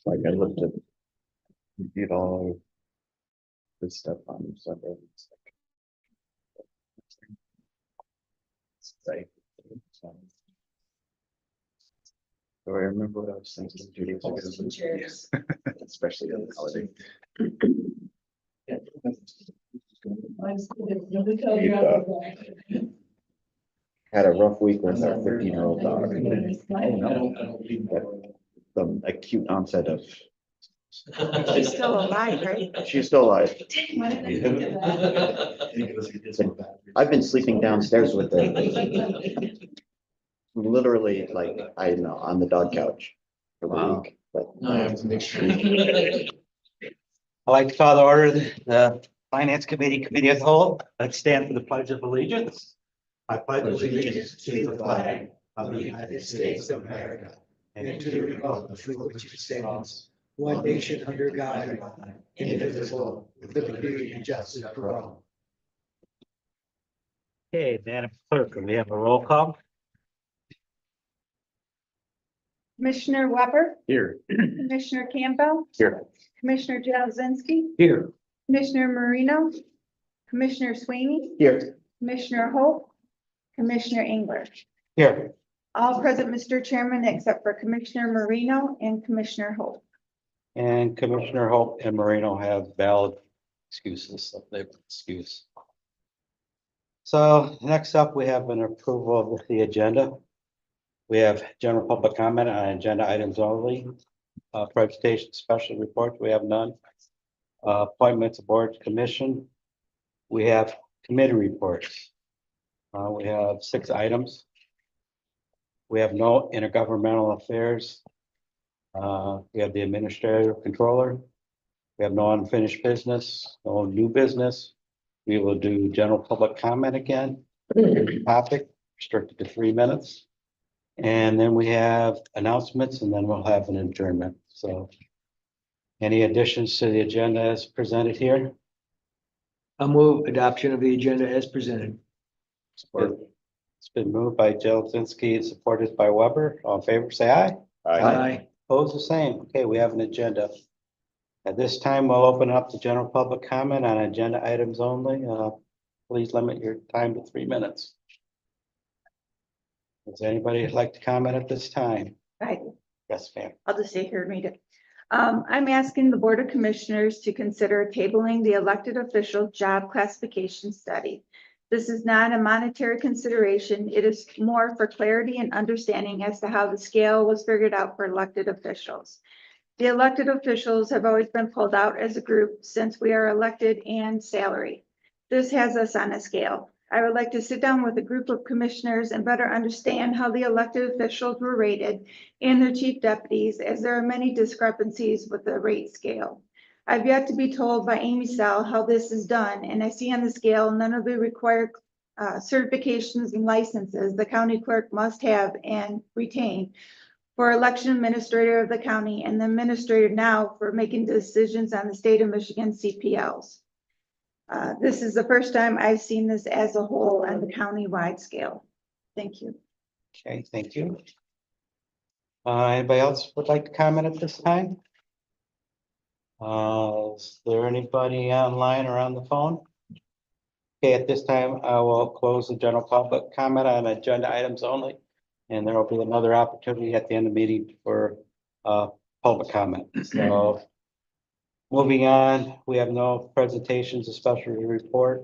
Like I looked at, did all this stuff on Sunday. It's like, so I remember what I was thinking 2 days ago. Yeah. Especially on the holiday. Had a rough week with our 15-year-old dog. The acute onset of. She's still alive, right? She's still alive. I've been sleeping downstairs with her. Literally, like, I know, on the dog couch for the week, but. I'd like to call to order the Finance Committee of the Whole. Let's stand for the Pledge of Allegiance. I pledge allegiance to the flag of the United States of America and to the republic for which it stands, one nation under God, indivisible, with liberty and justice for all. Okay, Madam Clerk, we have a roll call. Commissioner Weber, Here. Commissioner Campbell, Here. Commissioner Jazinski, Here. Commissioner Marino, Commissioner Sweeney, Here. Commissioner Hope, Commissioner Engler. Here. All present, Mr. Chairman, except for Commissioner Marino and Commissioner Hope. And Commissioner Hope and Moreno have valid excuses, so they excuse. So next up, we have an approval of the agenda. We have general public comment on agenda items only. Presentation, special reports, we have none. Appointments of board commission. We have committee reports. We have 6 items. We have no intergovernmental affairs. We have the administrative controller. We have no unfinished business, no new business. We will do general public comment again. Topic restricted to 3 minutes. And then we have announcements and then we'll have an adjournment. So any additions to the agenda as presented here? I'll move adoption of the agenda as presented. Support. It's been moved by Jazinski, supported by Weber. All in favor, say aye. Aye. Opposed, the same. Okay, we have an agenda. At this time, we'll open up the general public comment on agenda items only. Please limit your time to 3 minutes. Does anybody like to comment at this time? Right. Yes, ma'am. I'll just stay here and read it. I'm asking the Board of Commissioners to consider tabling the elected official job classification study. This is not a monetary consideration. It is more for clarity and understanding as to how the scale was figured out for elected officials. The elected officials have always been pulled out as a group since we are elected and salary. This has us on a scale. I would like to sit down with a group of commissioners and better understand how the elected officials were rated and their chief deputies, as there are many discrepancies with the rate scale. I've yet to be told by Amy Sell how this is done, and I see on the scale none of the required certifications and licenses the county clerk must have and retain for election administrator of the county and the administrator now for making decisions on the state of Michigan CPLs. This is the first time I've seen this as a whole on the county-wide scale. Thank you. Okay, thank you. Anybody else would like to comment at this time? Is there anybody online or on the phone? Okay, at this time, I will close the general public comment on agenda items only. And there will be another opportunity at the end of the meeting for public comment. So moving on, we have no presentations, especially report.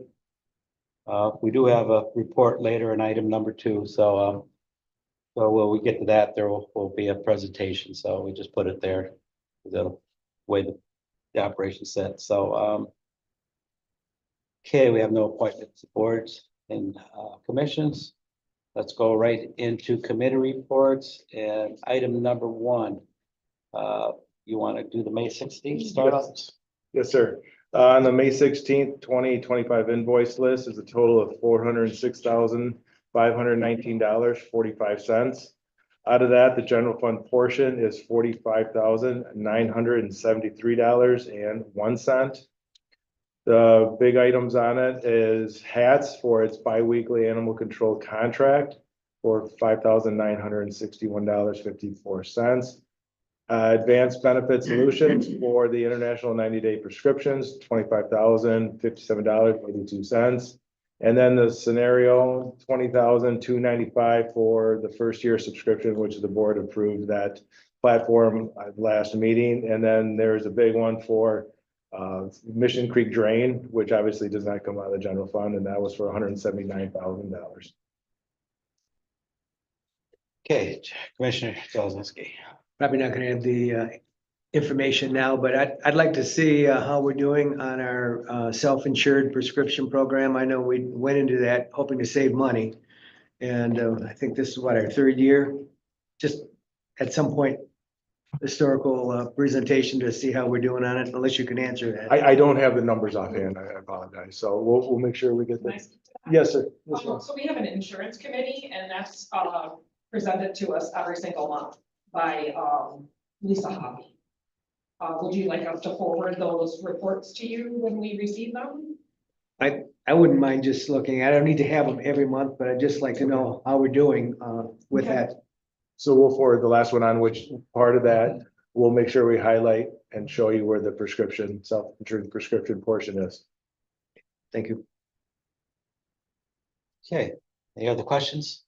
We do have a report later in item number 2. So when we get to that, there will be a presentation. So we just put it there. The way the operation set. So okay, we have no appointments to boards and commissions. Let's go right into committee reports and item number 1. You want to do the May 16th start off? Yes, sir. On the May 16th, 2025 invoice list is a total of $406,519.45. Out of that, the general fund portion is $45,973.01. The big items on it is hats for its biweekly animal control contract for $5,961.54. Advanced Benefit Solutions for the international 90-day prescriptions, $25,057.82. And then the scenario, $20,295 for the first year subscription, which the board approved that platform at last meeting. And then there's a big one for Mission Creek Drain, which obviously does not come out of the general fund, and that was for $179,000. Okay, Commissioner Zelzinski. Probably not gonna have the information now, but I'd like to see how we're doing on our self-insured prescription program. I know we went into that hoping to save money. And I think this is what, our third year? Just at some point, historical presentation to see how we're doing on it, unless you can answer that. I don't have the numbers offhand, I apologize. So we'll make sure we get this. Yes, sir. Yes, ma'am. So we have an insurance committee and that's presented to us every single month by Lisa Hobby. Would you like us to forward those reports to you when we receive them? I wouldn't mind just looking. I don't need to have them every month, but I'd just like to know how we're doing with Okay. that. So we'll forward the last one on, which part of that, we'll make sure we highlight and show you where the prescription, self-insured prescription portion is. Thank you. Okay, any other questions?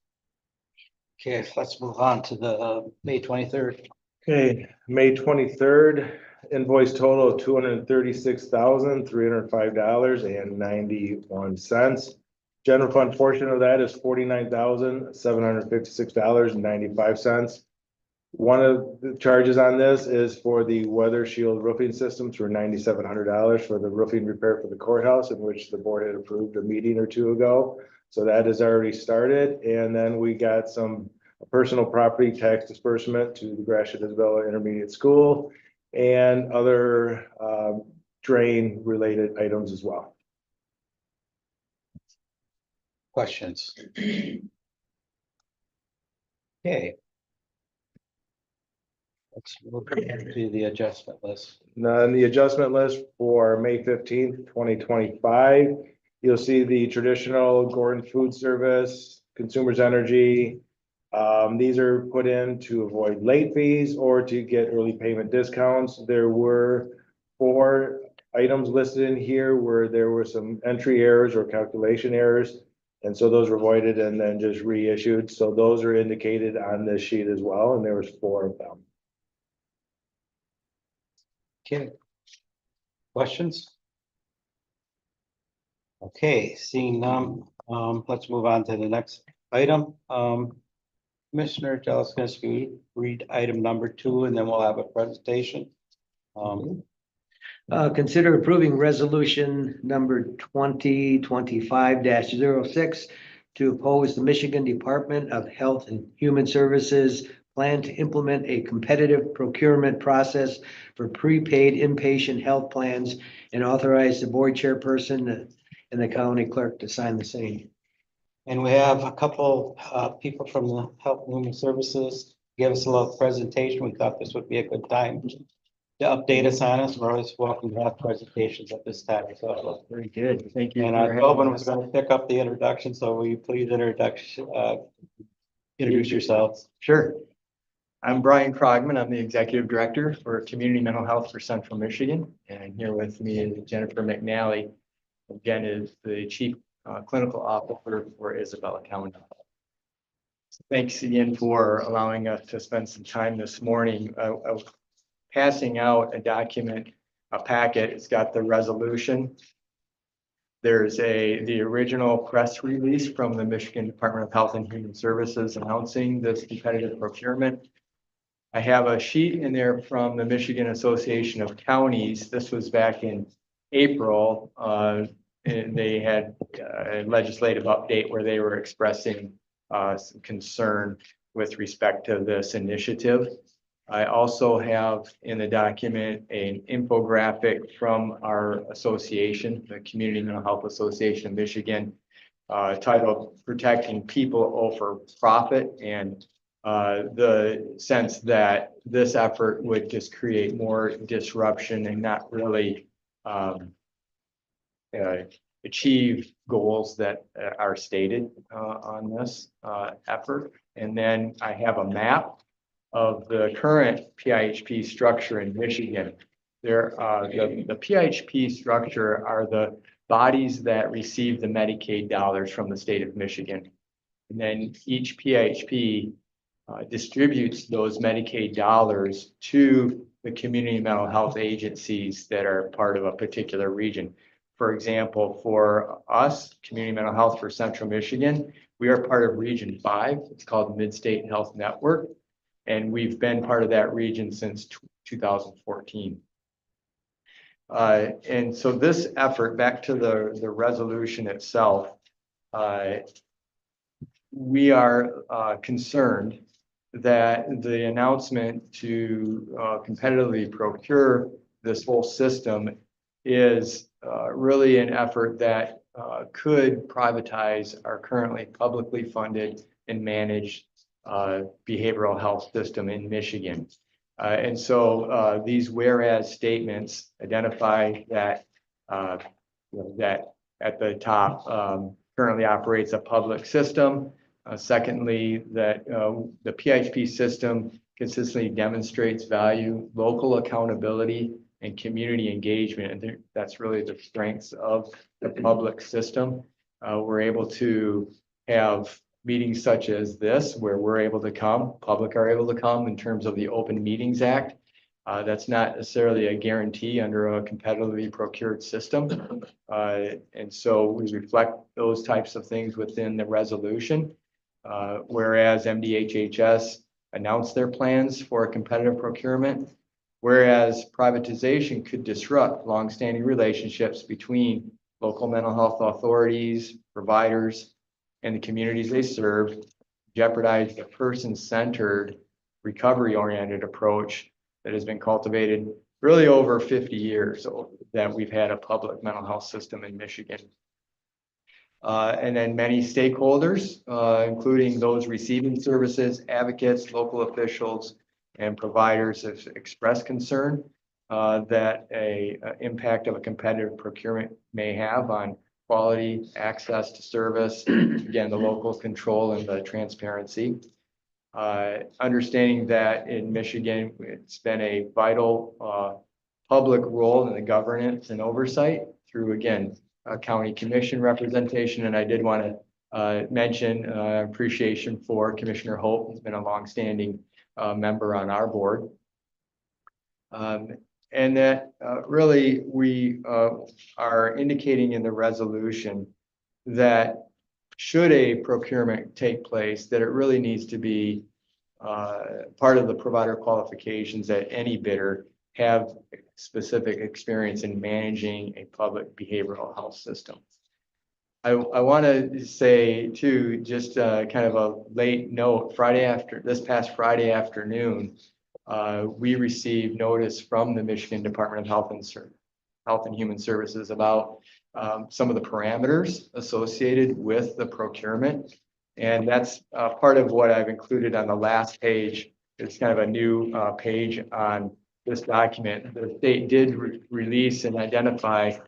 Okay, let's move on to the May 23rd. Okay, May 23rd, invoice total of $236,305.91. General fund portion of that is $49,756.95. One of the charges on this is for the Weather Shield roofing systems for $9,700 for the roofing repair for the courthouse, in which the board had approved a meeting or two ago. So that has already started. And then we got some personal property tax disbursement to the Gratiot Isabella Intermediate School and other drain related items as well. Questions? Okay. Let's move to the adjustment list. Now, in the adjustment list for May 15th, 2025, you'll see the traditional Gordon Food Service, Consumers Energy. These are put in to avoid late fees or to get early payment discounts. There were 4 items listed in here where there were some entry errors or calculation errors. And so those were voided and then just reissued. So those are indicated on this sheet as well. And there was 4 of them. Okay. Questions? Okay, seeing none, let's move on to the next item. Commissioner Zelzinski, read item number 2, and then we'll have a presentation. Consider approving resolution number 2025-06 to oppose the Michigan Department of Health and Human Services plan to implement a competitive procurement process for prepaid inpatient health plans and authorize the board chairperson and the county clerk to sign the same. And we have a couple people from the Health and Human Services give us a little presentation. We thought this would be a good time to update us on us. We're always welcome to have presentations at this time. So, Very good. Thank you. and for having Tobin was us. going to pick up the introduction, so will you please introduce yourselves? Sure. I'm Brian Krogman. I'm the Executive Director for Community Mental Health for Central Michigan. And here with me is Jennifer McNally. Jen is the Chief Clinical Officer for Isabella County. So thanks again for allowing us to spend some time this morning. I was passing out a document, a packet. It's got the resolution. There's the original press release from the Michigan Department of Health and Human Services announcing this competitive procurement. I have a sheet in there from the Michigan Association of Counties. This was back in April. And they had a legislative update where they were expressing some concern with respect to this initiative. I also have in the document an infographic from our association, the Community Mental Health Association of Michigan, titled Protecting People Over Profit, and the sense that this effort would just create more disruption and not really achieve goals that are stated on this effort. And then I have a map of the current PIHP structure in Michigan. The PIHP structure are the bodies that receive the Medicaid dollars from the state of Michigan. And then each PIHP distributes those Medicaid dollars to the community mental health agencies that are part of a particular region. For example, for us, Community Mental Health for Central Michigan, we are part of Region 5. It's called Mid-State Health Network. And we've been part of that region since 2014. And so this effort, back to the resolution itself, we are concerned that the announcement to competitively procure this whole system is really an effort that could privatize our currently publicly funded and managed behavioral health system in Michigan. And so these whereas statements identify that that at the top currently operates a public system. Secondly, that the PIHP system consistently demonstrates value, local accountability, and community engagement. And that's really the strengths of the public system. We're able to have meetings such as this, where we're able to come, public are able to come in terms of the Open Meetings Act. That's not necessarily a guarantee under a competitively procured system. And so we reflect those types of things within the resolution. Whereas MDHHS announced their plans for a competitive procurement, whereas privatization could disrupt longstanding relationships between local mental health authorities, providers, and the communities they serve, jeopardize the person-centered, recovery-oriented approach that has been cultivated really over 50 years that we've had a public mental health system in Michigan. And then many stakeholders, including those receiving services, advocates, local officials, and providers have expressed concern that an impact of a competitive procurement may have on quality, access to service, again, the local control and the transparency. Understanding that in Michigan, it's been a vital public role in the governance and oversight through, again, county commission representation. And I did want to mention appreciation for Commissioner Holt, who's been a longstanding member on our board. And that really we are indicating in the resolution that should a procurement take place, that it really needs to be part of the provider qualifications that any bidder have specific experience in managing a public behavioral health system. I want to say too, just kind of a late note, this past Friday afternoon, we received notice from the Michigan Department of Health and Human Services about some of the parameters associated with the procurement. And that's part of what I've included on the last page. It's kind of a new page on this document. The state did release and identify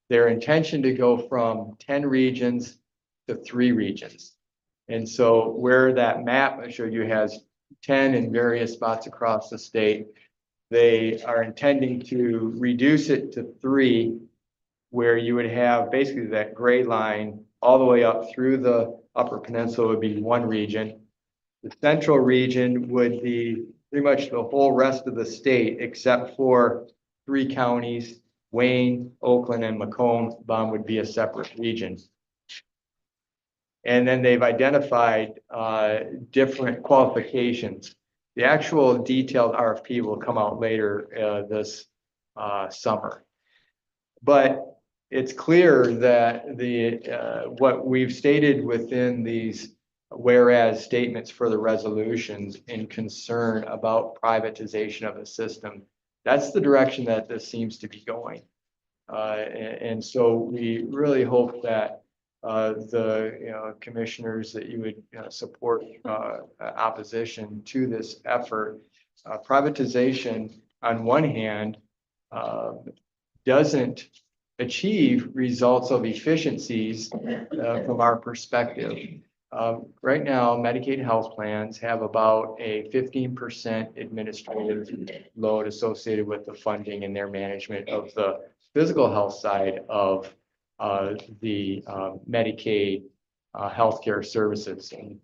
their intention to go from 10 regions to 3 regions. And so where that map I showed you has 10 in various spots across the state, they are intending to reduce it to 3, where you would have basically that gray line all the way up through the Upper Peninsula would be 1 region. The central region would be pretty much the whole rest of the state, except for 3 counties, Wayne, Oakland, and Macomb. Bond would be a separate region. And then they've identified different qualifications. The actual detailed RFP will come out later this summer. But it's clear that what we've stated within these whereas statements for the resolutions in concern about privatization of the system, that's the direction that this seems to be going. And so we really hope that the commissioners, that you would support opposition to this effort. Privatization, on one hand, doesn't achieve results of efficiencies from our perspective. Right now, Medicaid health plans have about a 15% administrative load associated with the funding and their management of the physical health side of the Medicaid healthcare services. And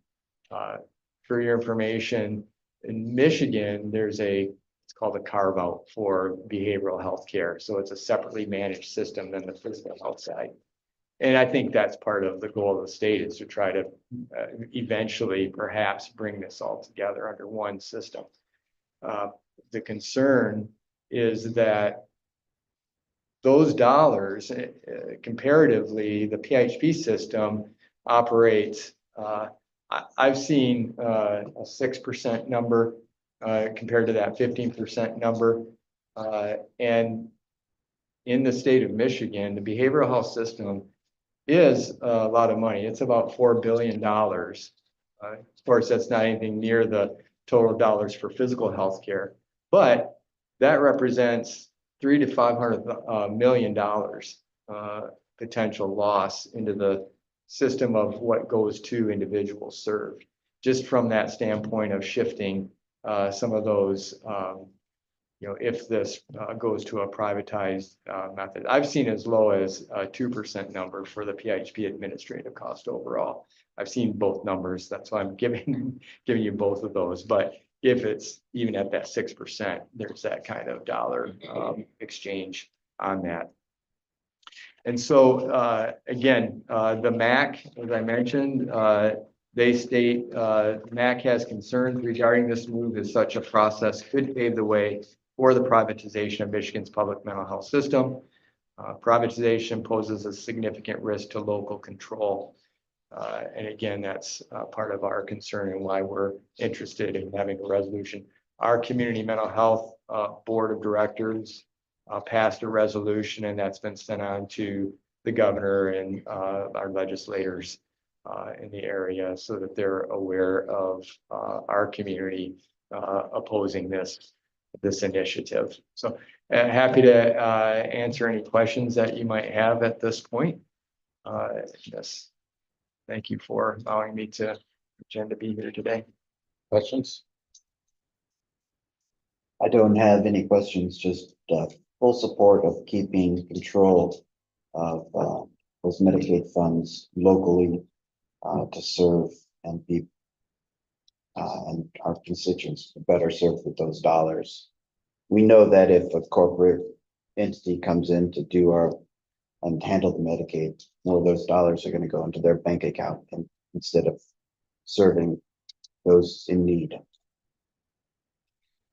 for your information, in Michigan, it's called a carve out for behavioral health care. So it's a separately managed system than the physical health side. And I think that's part of the goal of the state, is to try to eventually perhaps bring this all together under one system. The concern is that those dollars, comparatively, the PHP system operates, I've seen a 6% number compared to that 15% number. And in the state of Michigan, the behavioral health system is a lot of money. It's about $4 billion. Of course, that's not anything near the total dollars for physical health care, but that represents $300 to $500 million potential loss into the system of what goes to individuals served, just from that standpoint of shifting some of those, if this goes to a privatized method. I've seen as low as a 2% number for the PHP administrative cost overall. I've seen both numbers. That's why I'm giving you both of those. But if it's even at that 6%, there's that kind of dollar exchange on that. And so again, the MAC, as I mentioned, they state MAC has concerns regarding this move, as such a process could pave the way for the privatization of Michigan's public mental health system. Privatization poses a significant risk to local control. And again, that's part of our concern and why we're interested in having a resolution. Our community mental health board of directors passed a resolution, and that's been sent on to the governor and our legislators in the area, so that they're aware of our community opposing this initiative. So happy to answer any questions that you might have at this point. Yes. Thank you for allowing me to be here today. Questions? I don't have any questions, just full support of keeping control of those Medicaid funds locally to serve and be and our constituents better served with those dollars. We know that if a corporate entity comes in to do and handle the Medicaid, more of those dollars are going to go into their bank account instead of serving those in need.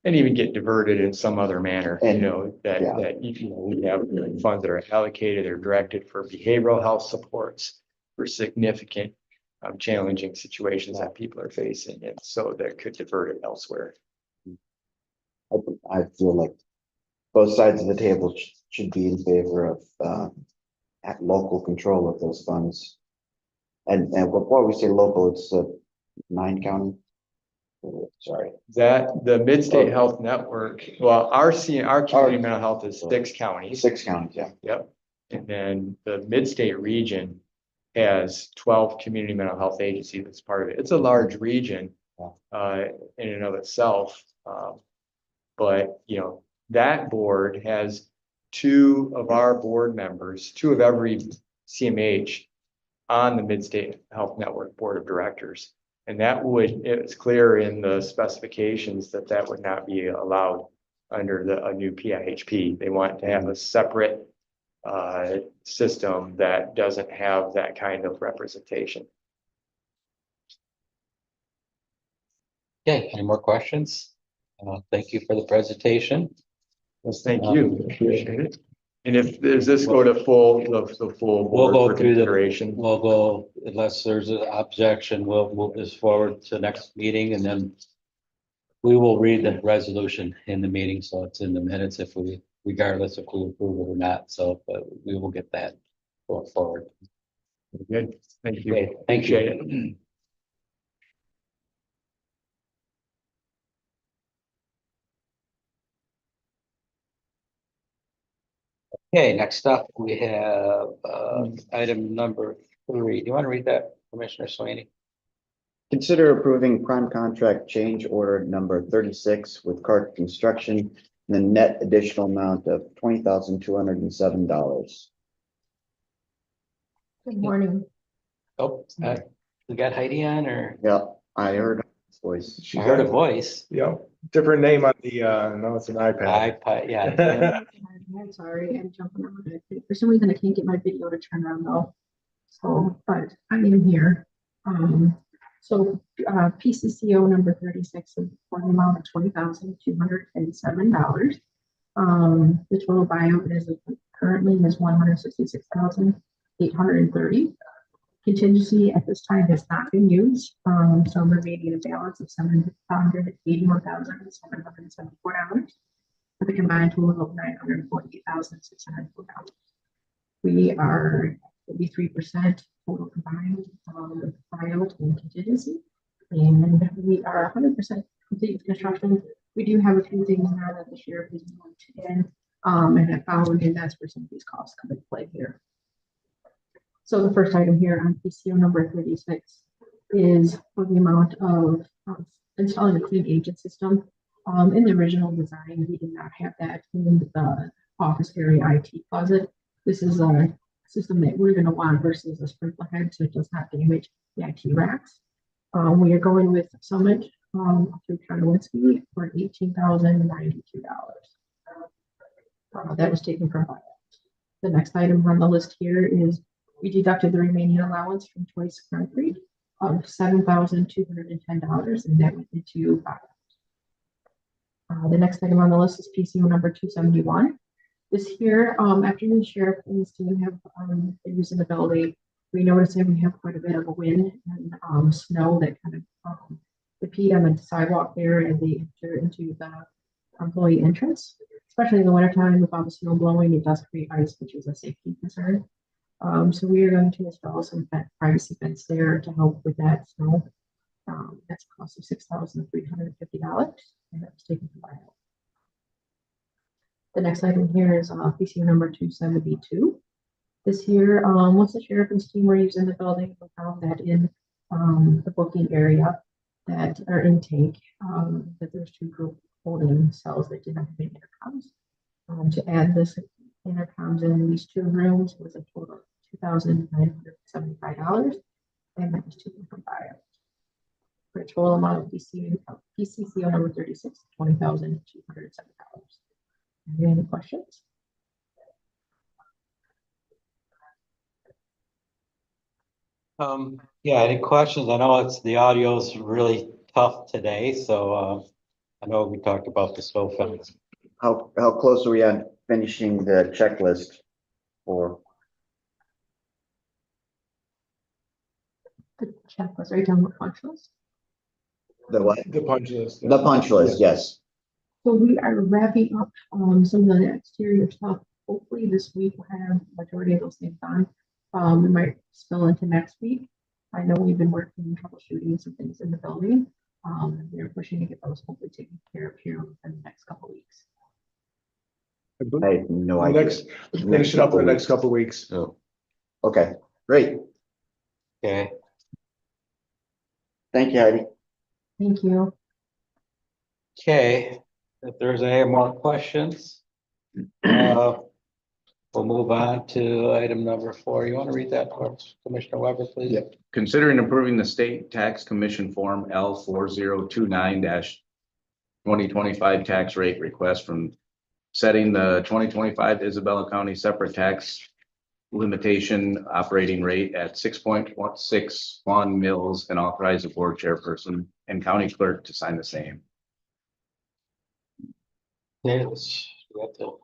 And even get diverted in some other manner, And, that we have funds that are allocated or directed for behavioral health supports for significant challenging situations that people are facing, and so that could divert it elsewhere. I feel like both sides of the table should be in favor of local control of those funds. And what we say local, it's 9 county. Sorry. That the Mid-State Health Network, well, our community mental health is 6 counties. 6 counties, yeah. Yep. And then the Mid-State region has 12 community mental health agencies that's part of it. It's a large region in and of itself. But that board has 2 of our board members, 2 of every CMH on the Mid-State Health Network board of directors. And it's clear in the specifications that would not be allowed under a new PIHP. They want to have a separate system that doesn't have that kind of representation. Okay, any more questions? Thank you for the presentation. Yes, thank you. Appreciate it. And if does this go to the full We'll board go for through consideration? We'll go, unless there's an objection, we'll move this forward to the next meeting, and then we will read the resolution in the meeting, so it's in the minutes regardless if we approve it or not. So, but we will get that going forward. Good. Thank you. Okay, thank you. Appreciate it. Okay, next up, we have item number 3. Do you want to read that, Commissioner Sweeney? Consider approving prime contract change order number 36 with Cart Construction in the net additional amount of $20,207. Good morning. Oh, we got Heidi on, or Yeah, I heard his voice. I heard a voice. Yeah, different name on the, no, it's an iPad. iPad, yeah. I'm sorry, I'm jumping on it. For some reason, I can't get my video to turn on though. So, but I am here. PCCO number 36 for the amount of $20,207. The total buyout is currently is $166,830. Contingency at this time has not been used, so remaining a balance of $781,774 with a combined total of $948,604. We are 83% total combined buyout and contingency, and we are 100% complete with construction. We do have a few things now that the sheriff is moved in, and have found, and that's where some of these costs come into play here. So the first item here on PCO number 36 is for the amount of installing a clean agent system. In the original design, we did not have that in the office area IT closet. This is a system that we're going to want versus a sprinkler head, so it does not damage the IT racks. We are going with Summit through Karnowinski for $18,092. That was taken from buyout. The next item on the list here is we deducted the remaining allowance from Choice Concrete of $7,210, and that went into buyout. The next item on the list is PCO number 271. This here, after the sheriff and his team have been using the building, we noticed that we have quite a bit of a wind and snow that kind of repeat on the sidewalk there as they enter into the employee entrance. Especially in the wintertime with all the snow blowing, it does create ice, which is a safety concern. So we are going to install some privacy fence there to help with that snow. That's a cost of $6,350, and that was taken from buyout. The next item here is PCO number 272. This year, once the sheriff and his team were using the building, we found that in the booking area that our intake, that there's two group holding cells that did not have any intercoms. To add this intercoms in these two rooms was a total of $2,975, and that was taken from buyout. For a total amount of PCCO number 36, $20,207. Any questions? Yeah, any questions? I know the audio is really tough today, so I know we talked about the snow fence. How close are we on finishing the checklist for? The checklist, right down the punch list. The what? The punch list. The punch list, yes. So we are wrapping up some of the exterior stuff. Hopefully this week we'll have majority of those things done. We might spill into next week. I know we've been working troubleshooting some things in the building. We're pushing to get those hopefully taken care of here within the next couple of weeks. I have no idea. Finish it up in the next couple of weeks. So, okay, great. Okay, Thank you, Heidi. Thank you. okay, if there's any more questions, we'll move on to item number 4. You want to read that for us, Commissioner Weber, please? Yep. Considering approving the State Tax Commission Form L 4029-2025 tax rate request from setting the 2025 Isabella County separate tax limitation operating rate at 6.161 mils and authorize the board chairperson and county clerk to sign the same. Yes, we have to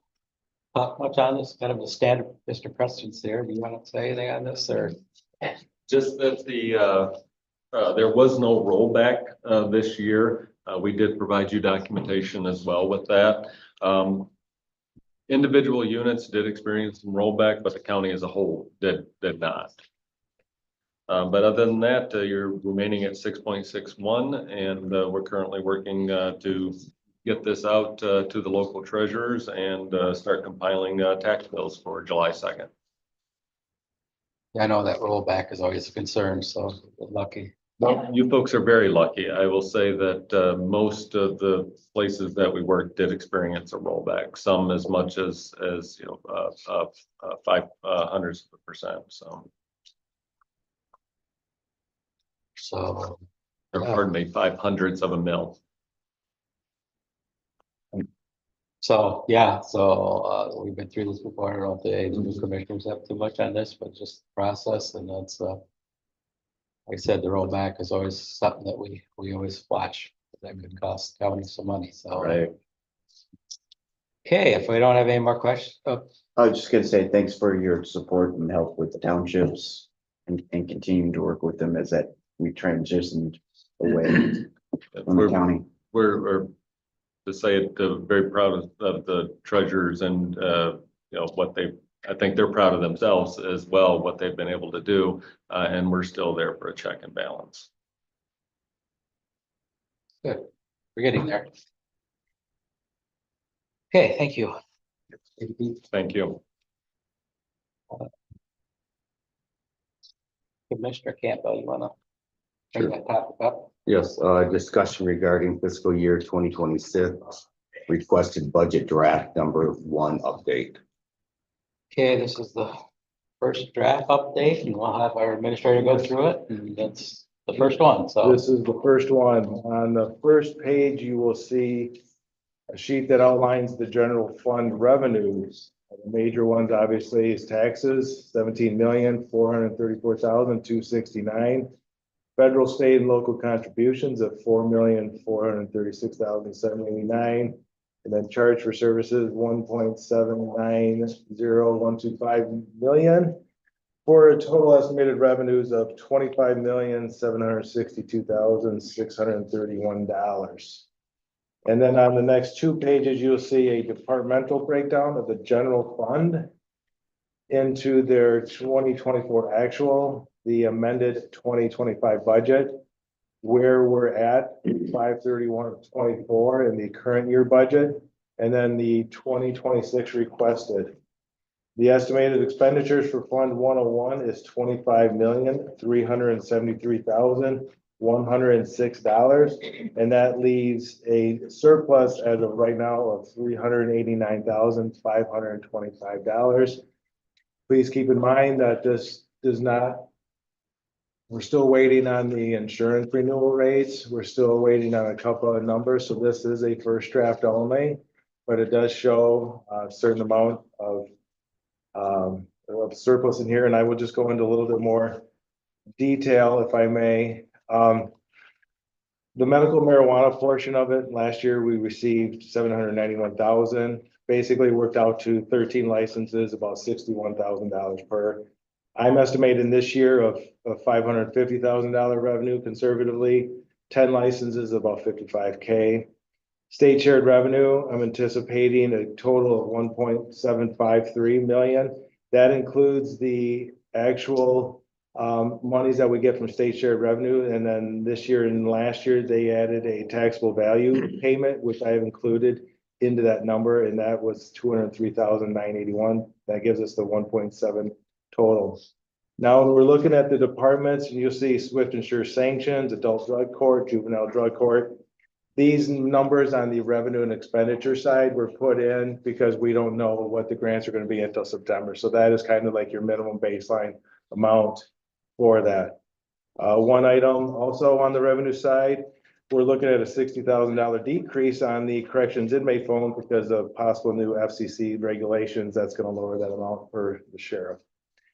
talk much on this, kind of a standard, Mr. Preston's there. Do you want to say anything on this, or? Just that there was no rollback this year. We did provide you documentation as well with that. Individual units did experience some rollback, but the county as a whole did not. But other than that, you're remaining at 6.61, and we're currently working to get this out to the local treasurers and start compiling tax bills for July 2nd. I know that rollback is always a concern, so we're lucky. Well, you folks are very lucky. I will say that most of the places that we work did experience a rollback, some as much as you know, 500%. So, So, or pardon me, 500ths of a mil. yeah, we've been through this before. I don't know if the new commissioners have too much on this, but just process, and that's, like I said, the rollback is always something that we always watch. That could cost county some money, so. Right. Okay, if we don't have any more questions, I was just gonna say thanks for your support and help with the townships and continuing to work with them as that we transitioned away from the county. We're to say it, very proud of the treasurers and, you know, I think they're proud of themselves as well, what they've been able to do. And we're still there for a check and balance. good, we're getting there. Okay, thank you. Thank you. Commissioner Campbell, you wanna bring that topic up? Yes, discussion regarding fiscal year 2026 requested budget draft number 1 update. Okay, this is the first draft update, and we'll have our administrator go through it, and that's the first one, so. This is the first one. On the first page, you will see a sheet that outlines the general fund revenues. The major ones obviously is taxes, 17,434,269. Federal, state, and local contributions of 4,436,789. And then charge for services, 1.790125 million. For a total estimated revenues of $25,762,631. And then on the next 2 pages, you'll see a departmental breakdown of the general fund into their 2024 actual, the amended 2025 budget, where we're at 5/31/24 in the current year budget, and then the 2026 requested. The estimated expenditures for Fund 101 is $25,373,106, and that leaves a surplus as of right now of $389,525. Please keep in mind that this does not, we're still waiting on the insurance renewal rates. We're still waiting on a couple of numbers, so this is a first draft only, but it does show a certain amount of surplus in here, and I will just go into a little bit more detail if I may. The medical marijuana portion of it, last year we received 791,000, basically worked out to 13 licenses, about $61,000 per. I'm estimating this year of $550,000 revenue conservatively, 10 licenses, about 55K. State shared revenue, I'm anticipating a total of 1.753 million. That includes the actual monies that we get from state shared revenue. And then this year and last year, they added a taxable value payment, which I have included into that number. And that was 203,981. That gives us the 1.7 total. Now, when we're looking at the departments, and you'll see Swift Insure Sanctions, Adult Drug Court, Juvenile Drug Court. These numbers on the revenue and expenditure side were put in because we don't know what the grants are going to be until September. So that is kind of like your minimum baseline amount for that. One item also on the revenue side, we're looking at a $60,000 decrease on the corrections inmate phone because of possible new FCC regulations. That's going to lower that amount for the sheriff.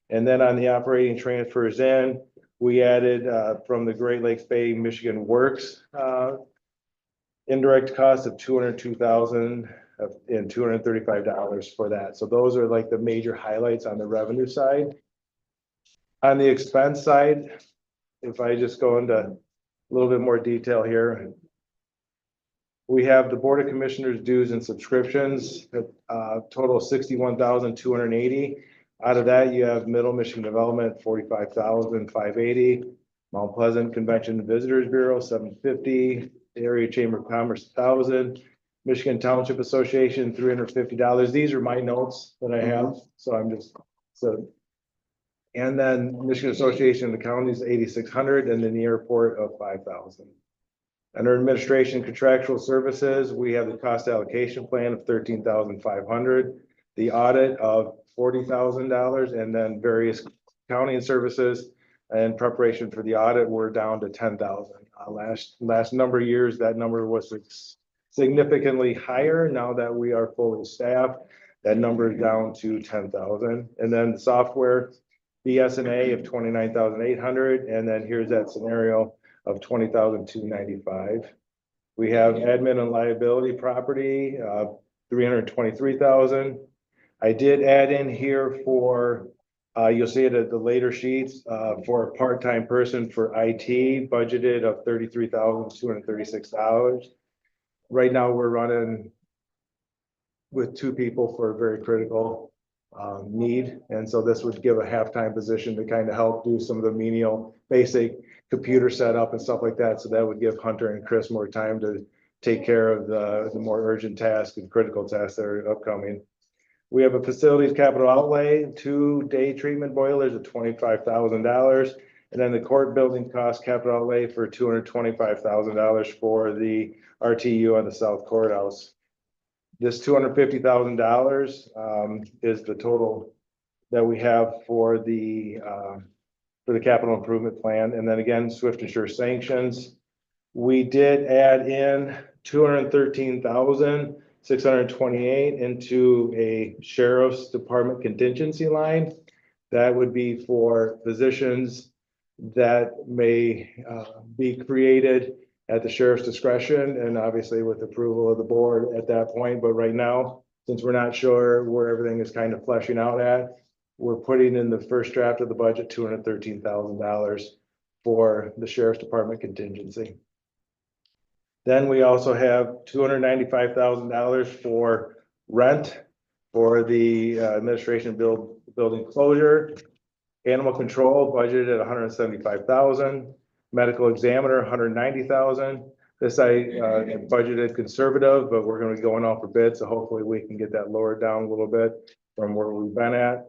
And then on the operating transfers in, we added from the Great Lakes Bay, Michigan Works indirect cost of $202,000 and $235 for that. So those are like the major highlights on the revenue side. On the expense side, if I just go into a little bit more detail here, we have the Board of Commissioners dues and subscriptions, total 61,280. Out of that, you have Middle Michigan Development, 45,580. Mount Pleasant Convention and Visitors Bureau, 750. Area Chamber of Commerce, 1,000. Michigan Township Association, $350. These are my notes that I have, so I'm just, so And then Michigan Association of the Counties, 8,600, and then the airport of 5,000. Under administration contractual services, we have the cost allocation plan of 13,500, the audit of $40,000, and then various accounting services. And preparation for the audit, we're down to 10,000. Last number of years, that number was significantly higher. Now that we are fully staffed, that number is down to 10,000. And then the software, BS&A of 29,800, and then here's that scenario of 20,295. We have admin and liability property, 323,000. I did add in here for, you'll see it at the later sheets, for a part-time person for IT, budgeted of $33,236. Right now, we're running with 2 people for a very critical need. And so this would give a half-time position to kind of help do some of the menial, basic computer setup and stuff like that. So that would give Hunter and Chris more time to take care of the more urgent tasks and critical tasks that are upcoming. We have a facilities capital outlay, 2 day treatment boilers of $25,000. And then the court building cost capital outlay for $225,000 for the RTU on the South Courthouse. This $250,000 is the total that we have for the capital improvement plan. And then again, Swift Assure sanctions. We did add in $213,628 into a sheriff's department contingency line. That would be for positions that may be created at the sheriff's discretion and obviously with approval of the board at that point. But right now, since we're not sure where everything is kind of fleshing out at, we're putting in the first draft of the budget, $213,000 for the sheriff's department contingency. Then we also have $295,000 for rent for the administration building closure. Animal control budgeted at $175,000. Medical examiner, $190,000. This I budgeted conservative, but we're going to be going out for bid, so hopefully we can get that lowered down a little bit from where we've been at.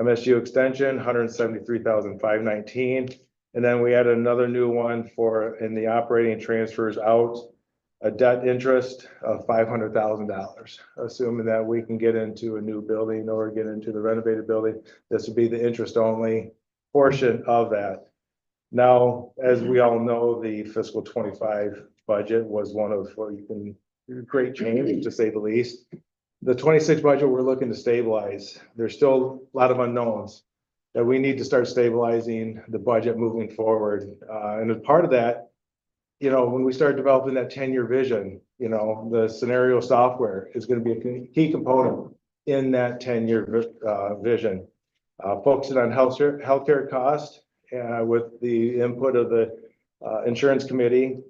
MSU extension, $173,519. And then we added another new one for in the operating transfers out, a debt interest of $500,000, assuming that we can get into a new building or get into the renovated building. This would be the interest only portion of that. Now, as we all know, the fiscal 25 budget was one of great change, to say the least. The 26 budget, we're looking to stabilize. There's still a lot of unknowns that we need to start stabilizing the budget moving forward. And as part of that, when we start developing that 10-year vision, the scenario software is going to be a key component in that 10-year vision. Focusing on healthcare cost with the input of the insurance committee.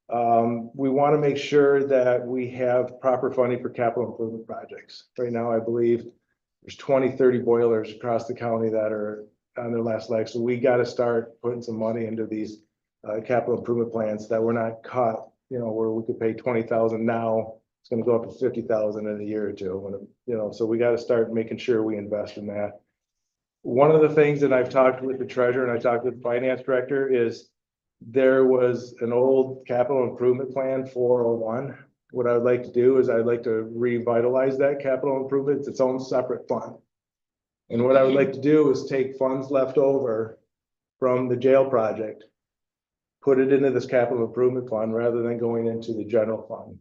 We want to make sure that we have proper funding for capital improvement projects. Right now, I believe there's 20-30 boilers across the county that are on their last leg. So we got to start putting some money into these capital improvement plans that we're not caught, where we could pay $20,000 now. It's going to go up to $50,000 in a year or two. So we got to start making sure we invest in that. One of the things that I've talked with the treasurer and I talked with the finance director is there was an old capital improvement plan 401. What I would like to do is I'd like to revitalize that capital improvement. It's its own separate fund. And what I would like to do is take funds left over from the jail project, put it into this capital improvement fund rather than going into the general fund.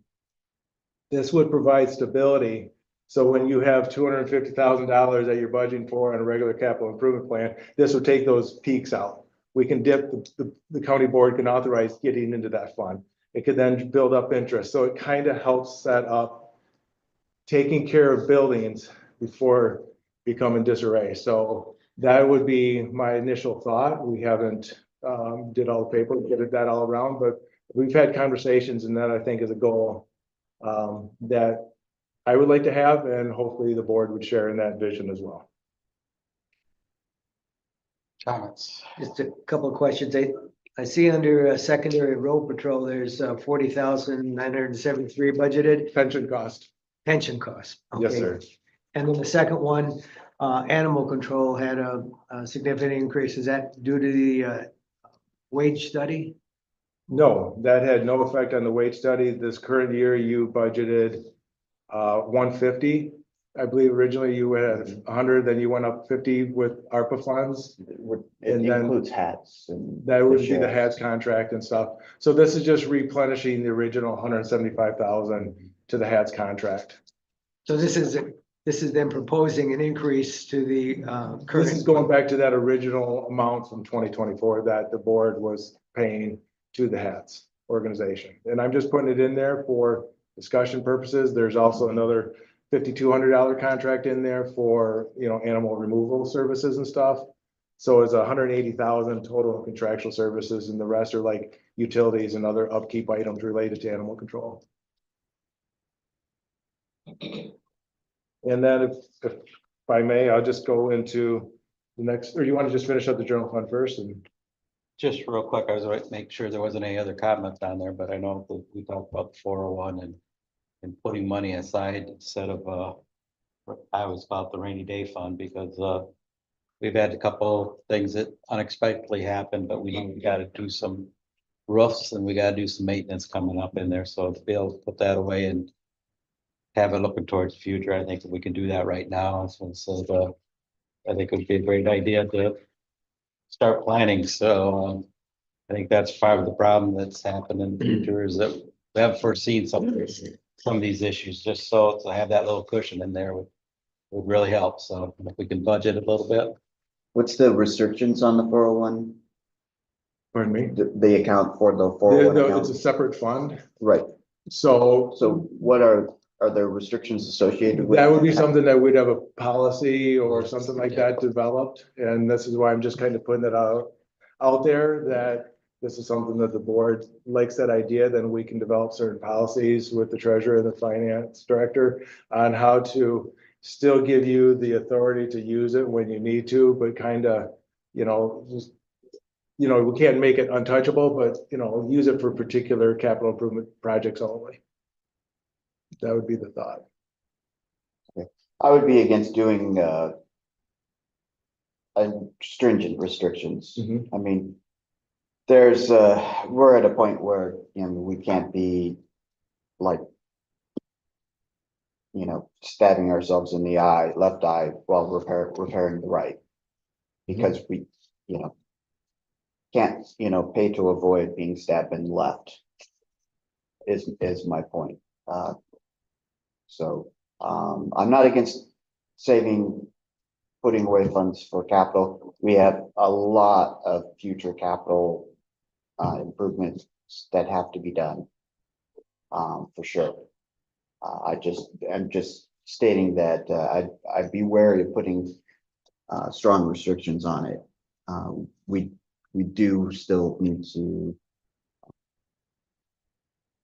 This would provide stability. So when you have $250,000 that you're budgeting for on a regular capital improvement plan, this would take those peaks out. We can dip, the county board can authorize getting into that fund. It could then build up interest. So it kind of helps set up taking care of buildings before becoming disarray. So that would be my initial thought. We haven't did all the paperwork, get that all around, but we've had conversations, and that I think is a goal that I would like to have, and hopefully the board would share in that vision as well. Comments? Just a couple of questions. I see under secondary road patrol, there's 40,973 budgeted. Pension cost. Pension costs. Yes, Okay. sir. And then the second one, Animal control had a significant increase. Is that due to the wage study? No, that had no effect on the wage study. This current year, you budgeted 150. I believe originally you had 100, then you went up 50 with ARPA funds. It And then- includes hats and. That would be the sheriff's. HATS contract and stuff. So this is just replenishing the original 175,000 to the HATS contract. So this is them proposing an increase to the current. This is going back to that original amount from 2024 that the board was paying to the HATS organization. And I'm just putting it in there for discussion purposes. There's also another $5,200 contract in there for, animal removal services and stuff. So it's 180,000 total contractual services, and the rest are like utilities and other upkeep items related to animal control. And then if I may, I'll just go into the next, or you want to just finish up the general fund first and. Just real quick, I was going to make sure there wasn't any other comments on there, but I know that we talked about the 401 and putting money aside instead of, I was about the rainy day fund because, we've had a couple things that unexpectedly happened, but we know we gotta do some roofs and we gotta do some maintenance coming up in there. So to be able to put that away and have it looking towards the future, I think that we can do that right now. So I think it would be a great idea to start planning. So I think that's part of the problem that's happened in the future is that we haven't foreseen some of these issues, just so to have that little cushion in there would really help. So if we can budget a little bit. What's the restrictions on the 401? Pardon me? The account for the 401 It's a account? separate fund. Right. So So what are there restrictions associated with? that would be something that we'd have a policy or something like that developed. And this is why I'm just kind of putting it out there that this is something that the board likes that idea, then we can develop certain policies with the treasurer and the finance director on how to still give you the authority to use it when you need to, but kind of, just, we can't make it untouchable, but, use it for particular capital improvement projects only. That would be the thought. I would be against doing stringent restrictions. Mhm. I mean, we're at a point where, we can't be like, stabbing ourselves in the left eye while repairing the right. Because we, can't, pay to avoid being stabbed in the left. Is my point. So, I'm not against putting away funds for capital. We have a lot of future capital improvements that have to be done. For sure. I'm just stating that I'd be wary of putting strong restrictions on it. We do still need to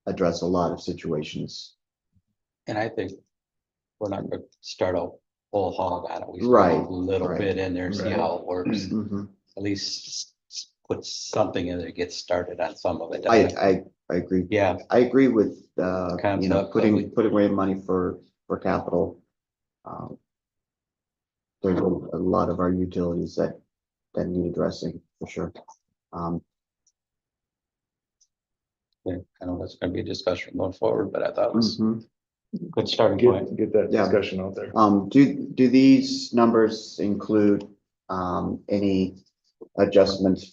address a lot of situations. And I think we're not gonna start a whole hog on it. We Right, start a little right. bit in there, see how it works. Mhm. At least put something in there, get started on some of it. I agree. Yeah, I agree with, Concept, putting away money for capital. There's a lot of our utilities that need addressing for sure. yeah, I know that's gonna be a discussion going forward, but I thought it was Mhm. a good starting point. Get that Yeah. discussion out there. Do these numbers include, any adjustments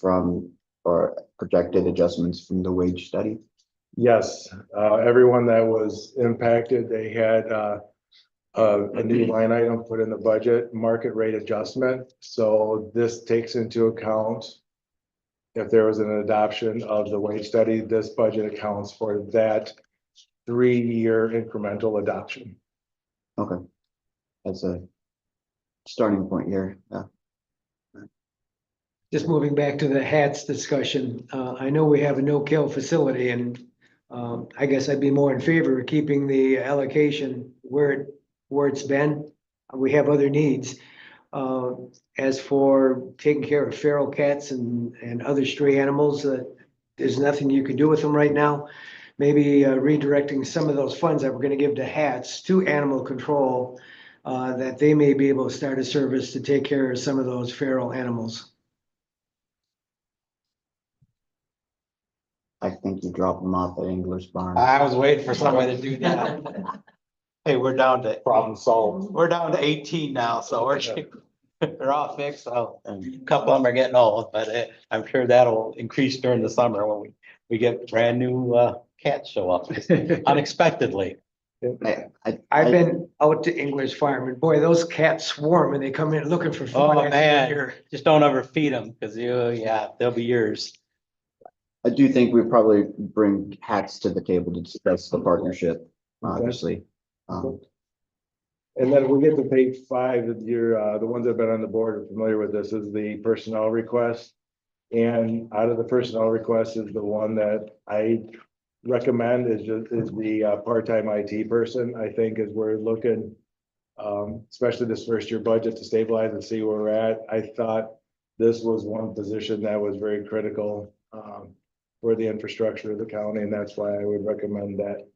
or projected adjustments from the wage study? Yes, everyone that was impacted, they had a new line item put in the budget, market rate adjustment. So this takes into account if there was an adoption of the wage study, this budget accounts for that 3-year incremental adoption. Okay. That's a starting point here. Yeah. Just moving back to the hats discussion, I know we have a no-kill facility and I guess I'd be more in favor of keeping the allocation where it's been. We have other needs. As for taking care of feral cats and other stray animals, there's nothing you can do with them right now. Maybe redirecting some of those funds that we're gonna give to hats to animal control that they may be able to start a service to take care of some of those feral animals. I think you drop them off at English Barn. I was waiting for somebody to do that. Hey, we're down to Problem solved. 18 now, so they're all fixed. So a couple of them are getting old, but I'm sure that'll increase during the summer when we get brand new cats show up unexpectedly. I've been out to English Farm and boy, those cats swarm and they come in looking for food. Oh, man, just don't ever feed them because they'll be yours. I do think we probably bring hats to the table to discuss the partnership, obviously. And then we get to page 5, the ones that have been on the board are familiar with this, is the personnel request. And out of the personnel request is the one that I recommend is the part-time IT person, I think, as we're looking, especially this first year budget to stabilize and see where we're at. I thought this was one position that was very critical for the infrastructure of the county, and that's why I would recommend that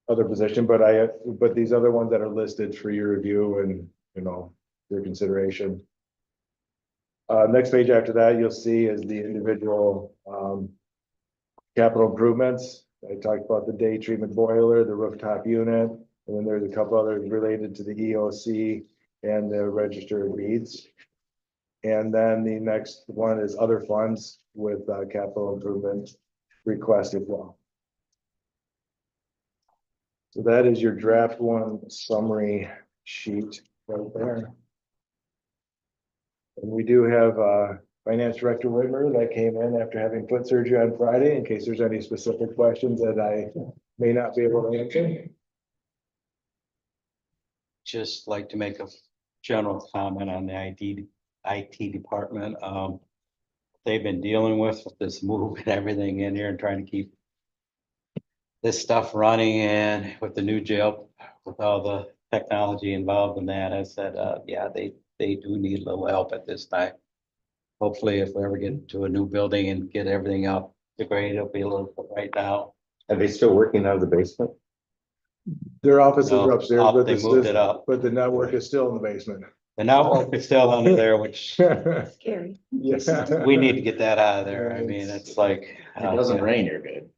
other position, but these other ones that are listed for your review and, your consideration. Next page after that, you'll see is the individual capital improvements. I talked about the day treatment boiler, the rooftop unit, and then there's a couple others related to the EOC and the register of deeds. And then the next one is other funds with capital improvement request as well. So that is your draft 1 summary sheet right there. And we do have Finance Director Whitmer that came in after having foot surgery on Friday, in case there's any specific questions that I may not be able to answer. Just like to make a general comment on the IT department. They've been dealing with this move and everything in here and trying to keep this stuff running, and with the new jail, with all the technology involved in that, I said, yeah, they do need a little help at this time. Hopefully, if we ever get to a new building and get everything up to grade, it'll be a little bit right now. Are they still working out of the basement? Their offices No, are upstairs, but they moved it up. but the network is still in the basement. The network is still under there, which Scary. Yeah. we need to get that out of there. I mean, it's like. If it doesn't rain, you're good.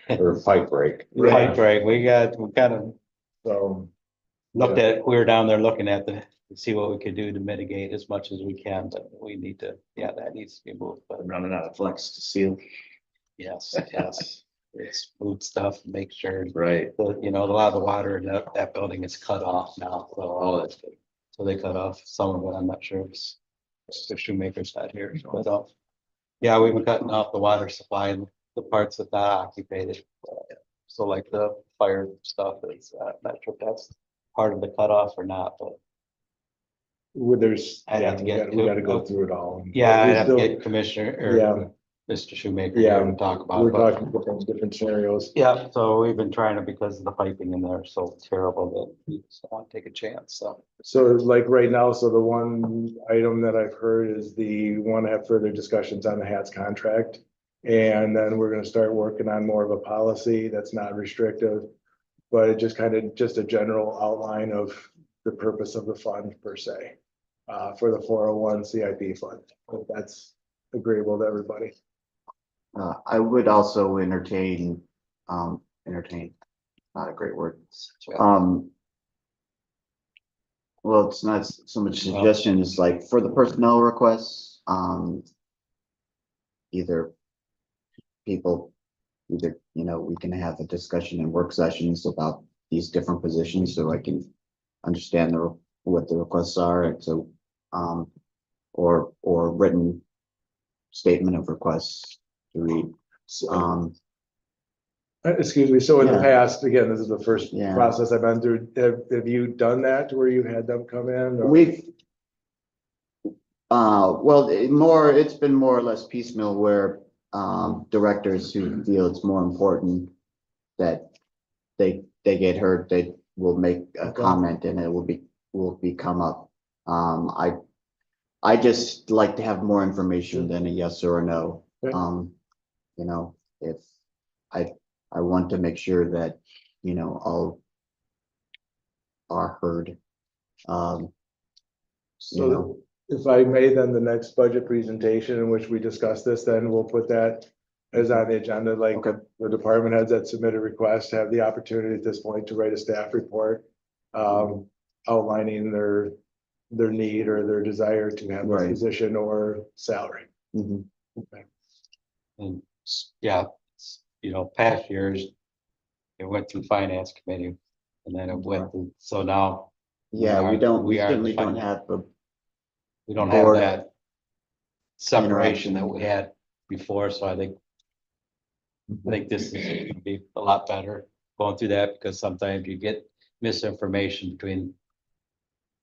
Or a pipe break? Right, Greg, we kind of So, looked at, we were down there looking at to see what we could do to mitigate as much as we can, but we need to, that needs to be moved, but Running out of flex to seal. yes. It's move stuff, make sure, Right. a lot of the water in that building is cut off now, so. Oh, that's good. So they cut off some of it, I'm not sure if it's the shoemaker's not here, but, yeah, we've been cutting off the water supply in the parts that not occupied. So like the fire stuff is, not sure if that's part of the cutoff or not, but. there's, I'd have to get we gotta go through it all. Yeah, We I'd have to still- get Commissioner Yeah. or Mr. Shoemaker Yeah, here to talk about We're it. but- talking different scenarios. Yeah, so we've been trying to, because of the piping in there is so terrible that we just don't want to take a chance, so. So like right now, so the one item that I've heard is want to have further discussions on the HATS contract. And then we're gonna start working on more of a policy that's not restrictive. But it just just a general outline of the purpose of the fund per se. For the 401 CIP fund, if that's agreeable to everybody. I would also entertain, not a great word. Well, it's not so much suggestion, it's like for the personnel requests, either people, we can have a discussion in work sessions about these different positions, so I can understand what the requests are, and so, or written statement of requests to read. Excuse me, so in the Yeah. past, again, this is the first Yeah. process I've been through. Have you done that where you had them come in? or- It's been more or less piecemeal where, directors who feel it's more important that they get heard, they will make a Okay. comment and it will come up. I just like to have more information than a yes or a no. Okay. If I want to make sure that, are heard. You So know, if I may, then the next budget presentation in which we discuss this, then we'll put that as on the agenda, like Okay. the department heads that submit a request have the opportunity at this point to write a staff report outlining their need or their desire to have this Right. position or salary. mhm. And, yeah, past years, it went through finance committee. And then it went, through- so now Yeah, we we are the certainly don't finance. have the, we don't have Board that separation interaction. that we had before, so I think this is gonna be a lot better going through that, because sometimes you get misinformation between,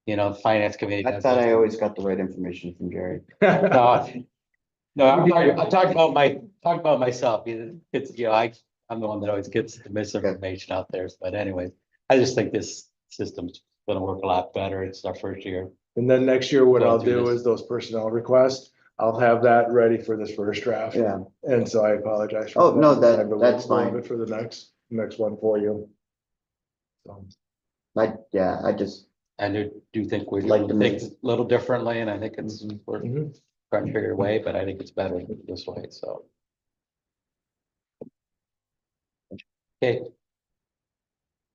the finance committee. I thought I always got the right information from Jerry. No, I'm talking about myself. It's, I'm the one that always gets the misinformation out there. But anyway, I just think this system's gonna work a lot better. It's our first year. And then next year, what Going I'll through do this. is those personnel requests, I'll have that ready for this first draft. Yeah, And so I apologize. for Oh, no, but that's we'll have fine. it for the next one for you. So. I just, I do think we're Like doing to make- things a little differently, and I think it's, we're Mhm. trying to figure a way, but I think it's better this way, so. Okay.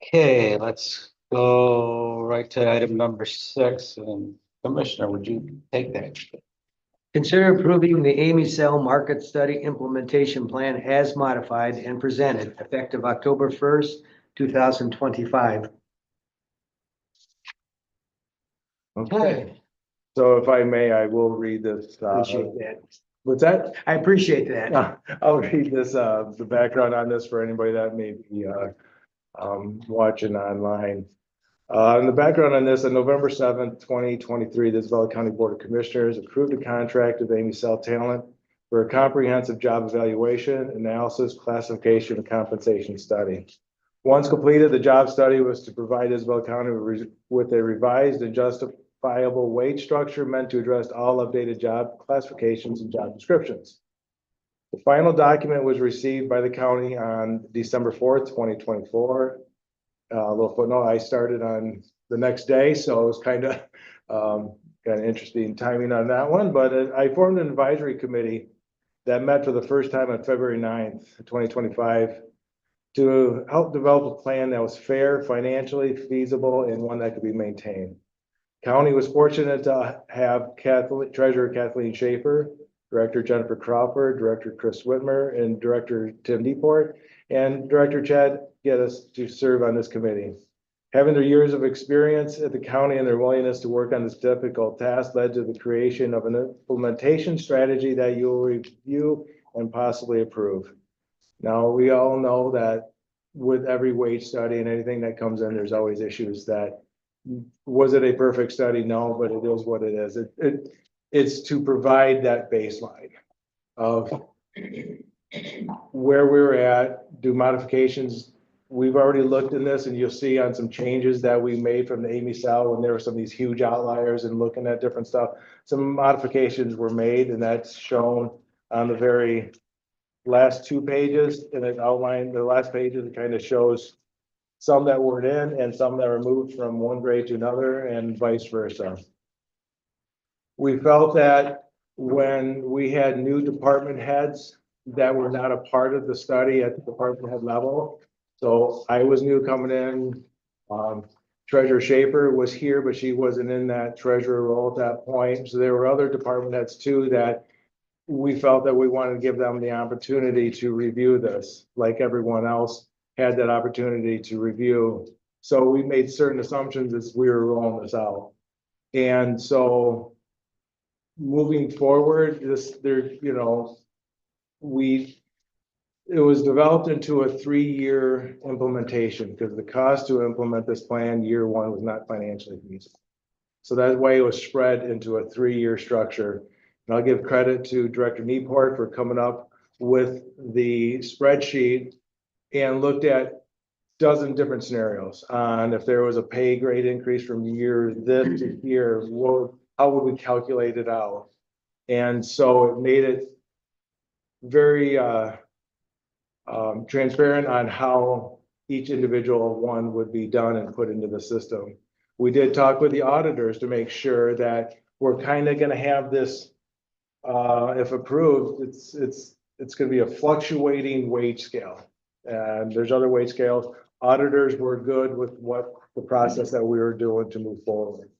Okay, let's go right to item number 6, and Commissioner, would you take that? Consider approving the Amy Cell Market Study Implementation Plan as modified and presented effective October 1st, 2025. Okay, so if I may, I will read this. Appreciate that. What's that? I appreciate that. I'll read this, the background on this for anybody that may be, watching online. The background on this, on November 7th, 2023, the Isabella County Board of Commissioners approved a contract with Amy Cell Talent for a comprehensive job evaluation, analysis, classification, and compensation study. Once completed, the job study was to provide Isabella County with a revised and justifiable wage structure meant to address all updated job classifications and job descriptions. The final document was received by the county on December 4th, 2024. A little footnote, I started on the next day, so it was kind of interesting timing on that one, but I formed an advisory committee that met for the first time on February 9th, 2025 to help develop a plan that was fair, financially feasible, and one that could be maintained. County was fortunate to have Treasurer Kathleen Schaefer, Director Jennifer Crawford, Director Chris Whitmer, and Director Tim Deport, and Director Chad Geddes to serve on this committee. Having their years of experience at the county and their willingness to work on this difficult task led to the creation of an implementation strategy that you will review and possibly approve. Now, we all know that with every wage study and anything that comes in, there's always issues that, was it a perfect study? No, but it is what it is. It's to provide that baseline of where we're at, do modifications. We've already looked in this and you'll see on some changes that we made from the Amy Cell when there were some of these huge outliers and looking at different stuff. Some modifications were made and that's shown on the very last 2 pages, and it outlined the last pages. It kind of shows some that were in and some that were moved from one grade to another and vice versa. We felt that when we had new department heads that were not a part of the study at the department head level. So I was new coming in. Treasurer Schaefer was here, but she wasn't in that treasurer role at that point. So there were other department heads too that we felt that we wanted to give them the opportunity to review this, like everyone else had that opportunity to review. So we made certain assumptions as we were rolling this out. And so moving forward, it was developed into a 3-year implementation because the cost to implement this plan year 1 was not financially feasible. So that way it was spread into a 3-year structure. And I'll give credit to Director Deport for coming up with the spreadsheet and looked at dozen different scenarios on if there was a pay grade increase from year this to here, how would we calculate it out? And so it made it very transparent on how each individual one would be done and put into the system. We did talk with the auditors to make sure that we're kind of gonna have this, if approved, it's gonna be a fluctuating wage scale. And there's other wage scales. Auditors were good with what the process that we were doing to move forward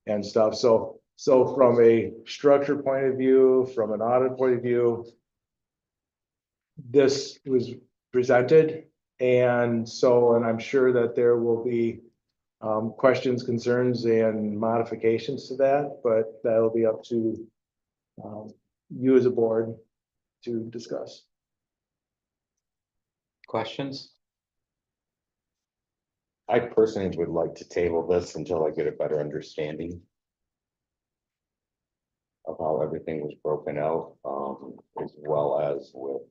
and stuff. So from a structure point of view, from an audit point of view, this was presented. And I'm sure that there will be questions, concerns, and modifications to that, but that'll be up to you as a board to discuss. Questions? I personally would like to table this until I get a better understanding of how everything was broken out, as well as with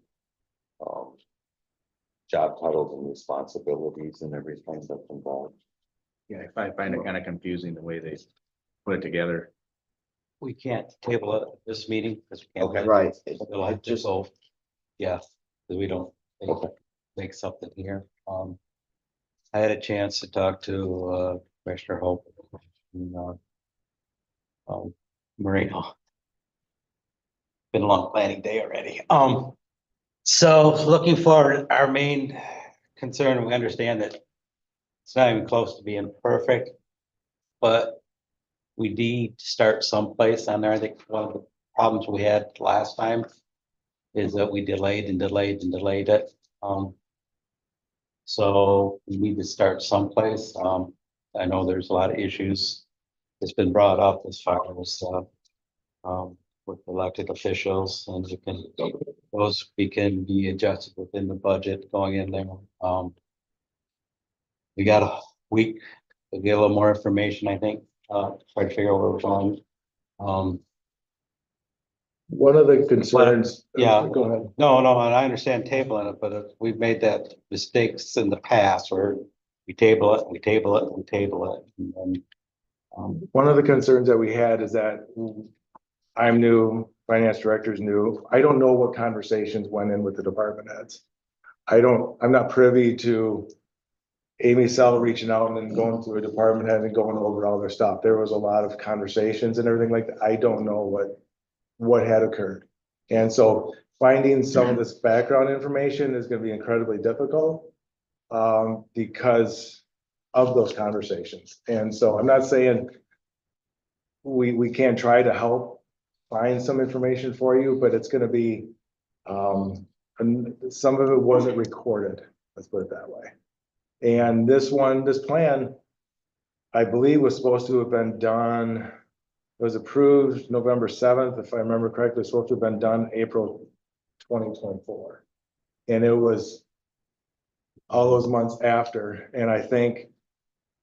job titles and responsibilities and everything that's involved. Yeah, I find it kind of confusing the way they put it together. We can't table it at this meeting because we can't. Okay. Right. It'll have to go. Yeah, because we don't Okay. make something here. I had a chance to talk to Commissioner Hope. And, Moreno. Been a long planning day already. So looking forward, our main concern, we understand that it's not even close to being perfect, but we need to start someplace on there. I think one of the problems we had last time is that we delayed and delayed and delayed it. So we need to start someplace. I know there's a lot of issues that's been brought up as far as with elected officials, and those can be adjusted within the budget going in there. We got a week to get a little more information, I think, try to figure out where we're going. One of the concerns. Yeah. Go ahead. No, and I understand tabling it, but we've made that mistakes in the past where we table it, we table it, we table it. And then, One of the concerns that we had is that I'm new, finance director's new. I don't know what conversations went in with the department heads. I'm not privy to Amy Sell reaching out and then going to a department head and going over all their stuff. There was a lot of conversations and everything like that. I don't know what had occurred. And so finding some of this background information is gonna be incredibly difficult because of those conversations. And so I'm not saying we can't try to help find some information for you, but it's gonna be, and some of it wasn't recorded, let's put it that way. And this plan, I believe was supposed to have been done, it was approved November 7th, if I remember correctly, it's supposed to have been done April 2024. And it was all those months after, and I think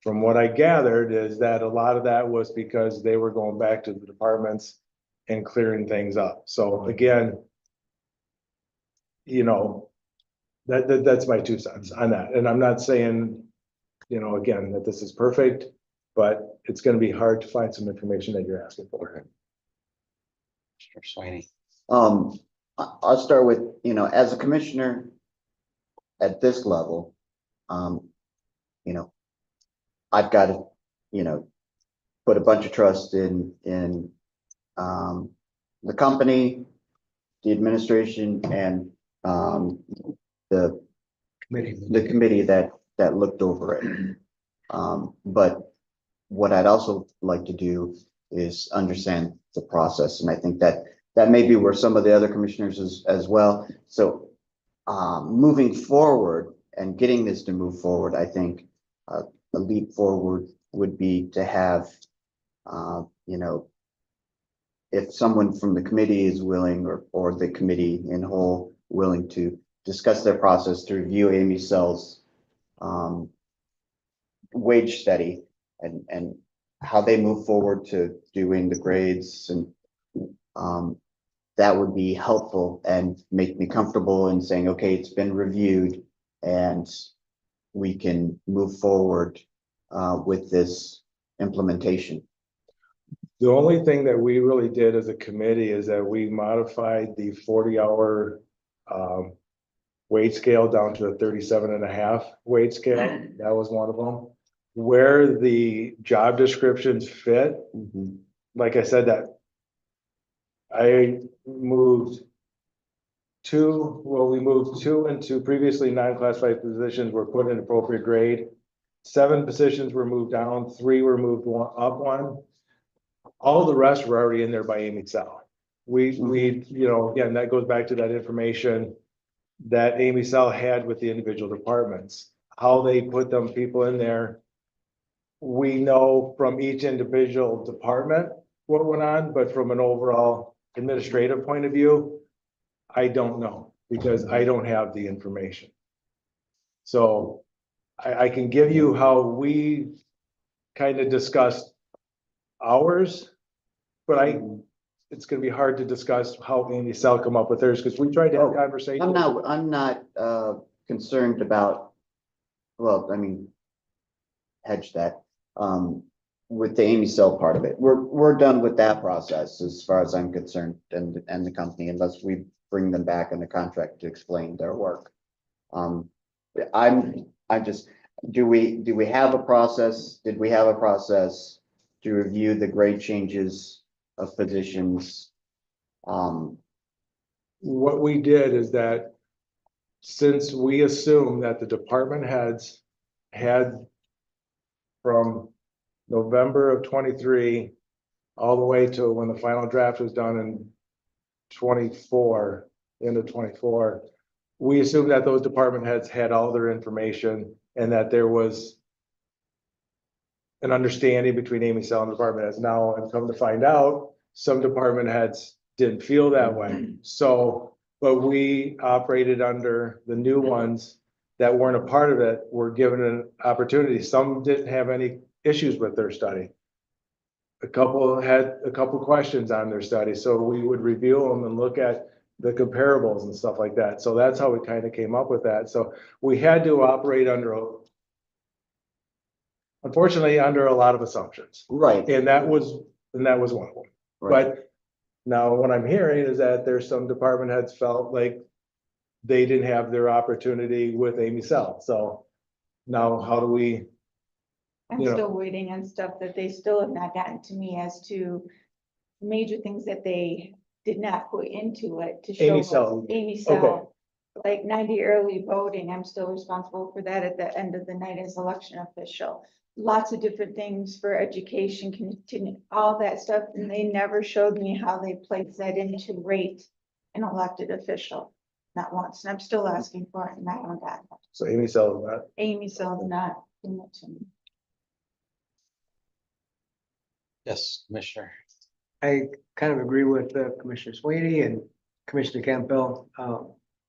from what I gathered is that a lot of that was because they were going back to the departments and clearing things up. So again, that's my 2 cents on that. And I'm not saying, again, that this is perfect, but it's gonna be hard to find some information that you're asking for. Mr. Sweeney. I'll start with, as a commissioner at this level, I've got to, put a bunch of trust in the company, the administration, and the committee that looked over it. But what I'd also like to do is understand the process, and I think that may be where some of the other commissioners as well. So moving forward and getting this to move forward, I think a leap forward would be to have, if someone from the committee is willing, or the committee in whole willing to discuss their process to review Amy Sell's wage study and how they move forward to doing the grades, and that would be helpful and make me comfortable in saying, okay, it's been reviewed and we can move forward with this implementation. The only thing that we really did as a committee is that we modified the 40-hour wage scale down to a 37.5 wage scale. That was one of them. Where the job descriptions fit, Mhm. like I said, that I moved we moved two into previously non-classified positions were put in appropriate grade. 7 positions were moved down, 3 were moved up one. All the rest were already in there by Amy Sell. We, you know, again, that goes back to that information that Amy Sell had with the individual departments, how they put them people in there. We know from each individual department what went on, but from an overall administrative point of view, I don't know because I don't have the information. So I can give you how we kind of discussed ours, but it's gonna be hard to discuss how Amy Sell come up with theirs because we tried to have conversations. I'm not concerned about, well, I mean, hedge that, with the Amy Cell part of it. We're done with that process as far as I'm concerned and the company, unless we bring them back in the contract to explain their work. I just, do we have a process? Did we have a process to review the grade changes of positions? What we did is that since we assume that the department heads had from November of 23 all the way to when the final draft was done in 24, end of 24, we assumed that those department heads had all their information and that there was an understanding between Amy Sell and department heads. Now, I've come to find out, some department heads didn't feel that way. So, but we operated under the new ones that weren't a part of it, were given an opportunity. Some didn't have any issues with their study. A couple had a couple questions on their study, so we would review them and look at the comparables and stuff like that. So that's how we kind of came up with that. So we had to operate unfortunately, under a lot of assumptions. Right. And that was one of them. Right. But now what I'm hearing is that there's some department heads felt like they didn't have their opportunity with Amy Sell. So now how do we, I'm you know. still waiting on stuff that they still have not gotten to me as to major things that they did not put into it to show. Amy us. Sell. Amy Okay. Sell, like 90 early voting, I'm still responsible for that at the end of the night as election official. Lots of different things for education, continue, all that stuff, and they never showed me how they place that into rate an elected official. Not once, and I'm still asking for it, and I haven't gotten it. So Amy Sell, that, Amy Sell did not bring it to me. Yes, Commissioner. I kind of agree with Commissioner Sweeney and Commissioner Campbell.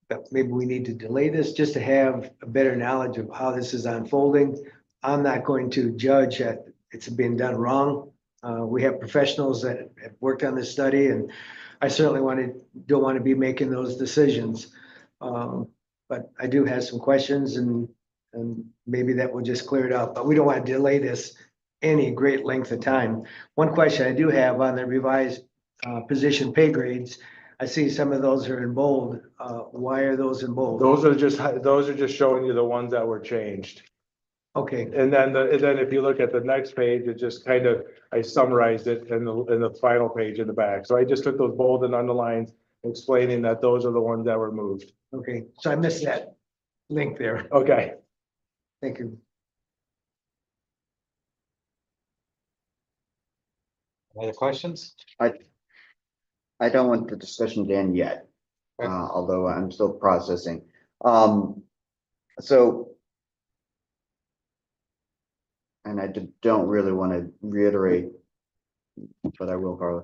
That maybe we need to delay this just to have a better knowledge of how this is unfolding. I'm not going to judge that it's been done wrong. We have professionals that have worked on this study, and I certainly don't want to be making those decisions. But I do have some questions, and maybe that will just clear it up. But we don't want to delay this any great length of time. One question I do have on the revised position pay grades, I see some of those are in bold. Why are those in bold? those are just showing you the ones that were changed. Okay, And then if you look at the next page, it just kind of, I summarized it in the final page in the back. So I just took those bold and underlines, explaining that those are the ones that were moved. okay. So I missed that link there. Okay. Thank you. Any other questions? I don't want the discussion to end yet, Okay. although I'm still processing. So, and I don't really want to reiterate, but I will, Carla.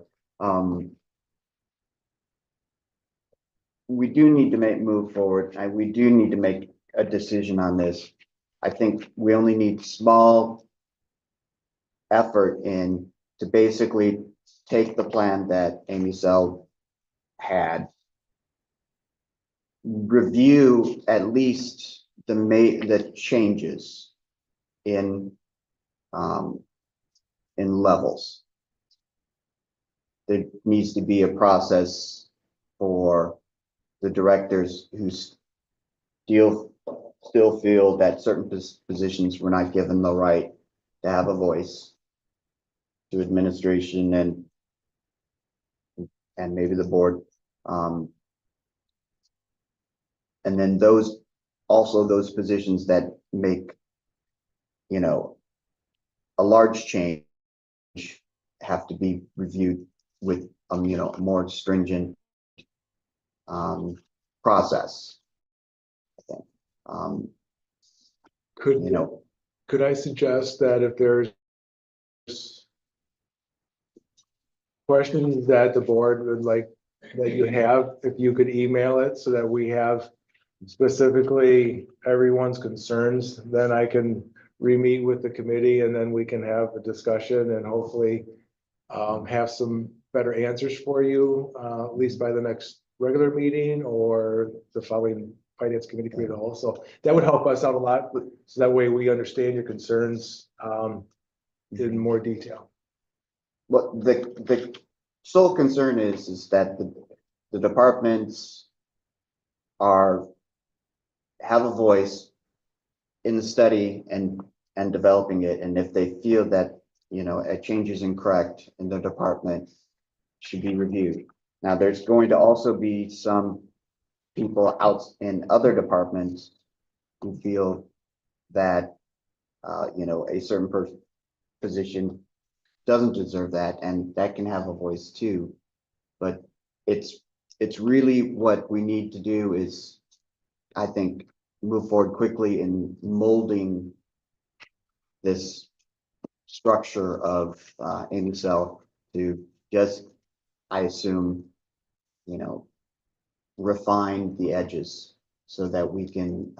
We do need to move forward. We do need to make a decision on this. I think we only need small effort in to basically take the plan that Amy Sell had, review at least the changes in levels. There needs to be a process for the directors still feel that certain positions were not given the right to have a voice to administration and maybe the board. And then those positions that make, a large change have to be reviewed with, more stringent process. I think. Could, You know, could I suggest that if there's questions that the board would like, that you have, if you could email it so that we have specifically everyone's concerns, then I can re-meet with the committee and then we can have a discussion and hopefully have some better answers for you, at least by the next regular meeting or the following finance committee also. That would help us out a lot, so that way we understand your concerns in more detail. what the sole concern is that the departments have a voice in the study and developing it, and if they feel that, a change is incorrect in the department, should be reviewed. Now, there's going to also be some people out in other departments who feel that, a certain position doesn't deserve that, and that can have a voice too. But it's really what we need to do is, I think, move forward quickly in molding this structure of AmyCell to just, I assume, refine the edges so that we can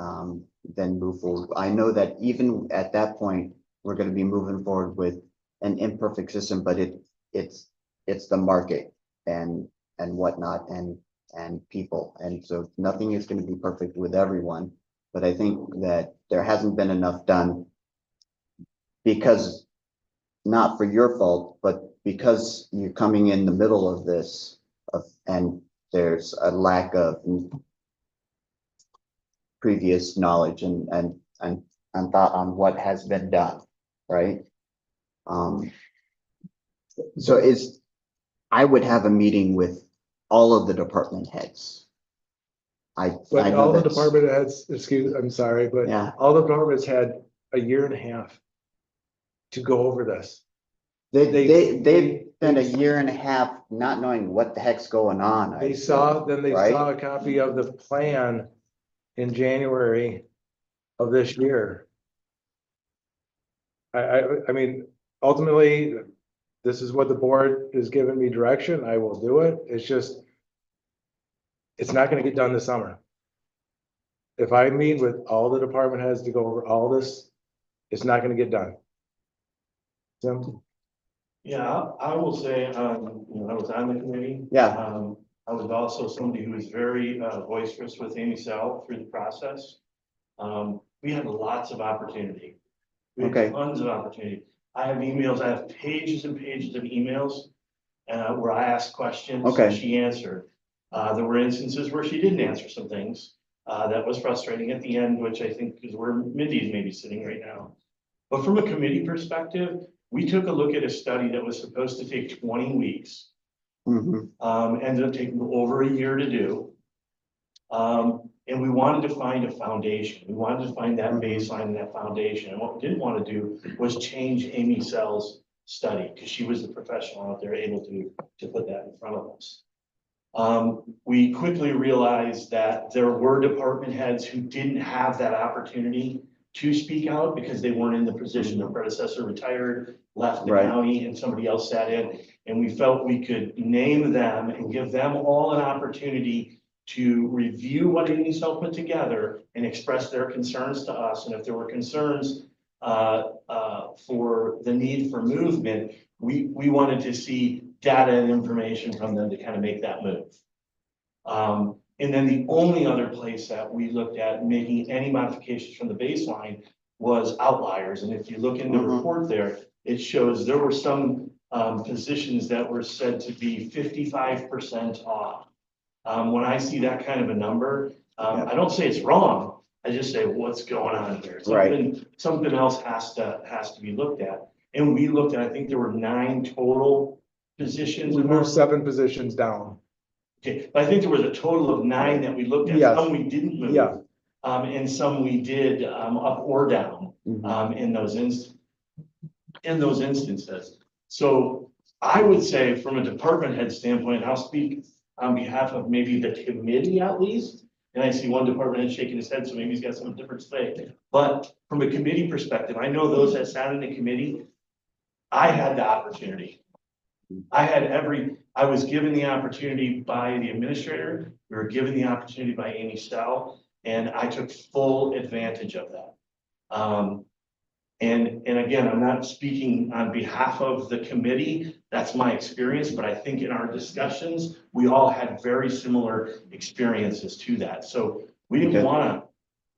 then move forward. I know that even at that point, we're going to be moving forward with an imperfect system, but it's the market and whatnot and people. And so nothing is going to be perfect with everyone. But I think that there hasn't been enough done because, not for your fault, but because you're coming in the middle of this and there's a lack of previous knowledge and thought on what has been done, right? So I would have a meeting with all of the department heads. I But know all the that's- department heads, I'm sorry, but Yeah. all the departments had a year and a half to go over this. They've spent a year and a half not knowing what the heck's going on. They saw right? a copy of the plan in January of this year. I mean, ultimately, this is what the board is giving me direction. I will do it. It's just, it's not gonna get done this summer. If I meet with all the department heads to go over all this, it's not gonna get done. Tim? Yeah, I will say, I was on the committee. Yeah. I was also somebody who was very boisterous with AmyCell through the process. We had lots of opportunity. We had Okay. tons of opportunity. I have emails, I have pages and pages of emails where I asked questions. Okay. She answered. There were instances where she didn't answer some things. That was frustrating at the end, which I think is where Mindy's maybe sitting right now. But from a committee perspective, we took a look at a study that was supposed to take 20 weeks. Mhm. Ended up taking over a year to do. And we wanted to find a foundation. We wanted to find that baseline and that foundation. And what we didn't want to do was change AmyCell's study, because she was the professional out there able to put that in front of us. We quickly realized that there were department heads who didn't have that opportunity to speak out because they weren't in the position. Their predecessor retired, left the Right. county, and somebody else sat in. And we felt we could name them and give them all an opportunity to review what AmyCell put together and express their concerns to us. And if there were concerns for the need for movement, we wanted to see data and information from them to kind of make that move. And then the only other place that we looked at making any modifications from the baseline was outliers. And if you look in the report there, it shows there were some positions that were said to be 55% off. When I see that kind of a number, I don't say it's wrong, I just say what's going on here. Right. Something else has to be looked at. And we looked at, I think there were 9 total positions. We moved 7 positions down. Okay, but I think there was a total of 9 that we looked at. Yes. Some we didn't move. Yeah. And some we did, up or down, in those instances. So I would say from a department head standpoint, I'll speak on behalf of maybe the committee at least. And I see one department head shaking his head, so maybe he's got something different to say. But from a committee perspective, I know those that sat in the committee, I had the opportunity. I was given the opportunity by the administrator, we were given the opportunity by Amy Stowe, and I took full advantage of that. And again, I'm not speaking on behalf of the committee, that's my experience, but I think in our discussions, we all had very similar experiences to that. So we didn't Okay. wanna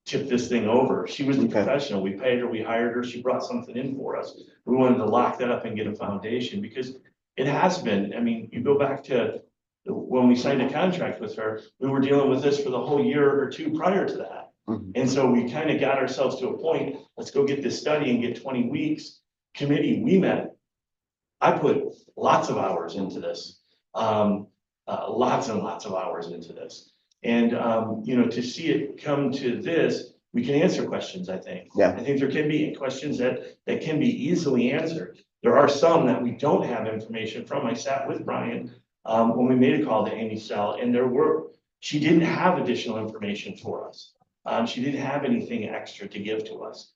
tip this thing over. She was a Okay. professional, we paid her, we hired her, she brought something in for us. We wanted to lock that up and get a foundation, because it has been, I mean, you go back to when we signed a contract with her, we were dealing with this for the whole year or 2 prior to that. And so we kind of got ourselves to a point, let's go get this study and get 20 weeks. Committee, we met. I put lots of hours into this, lots and lots of hours into this. And, you know, to see it come to this, we can answer questions, I think. Yeah. I think there can be questions that can be easily answered. There are some that we don't have information from. I sat with Brian, when we made a call to Amy Sell, and she didn't have additional information for us. She didn't have anything extra to give to us.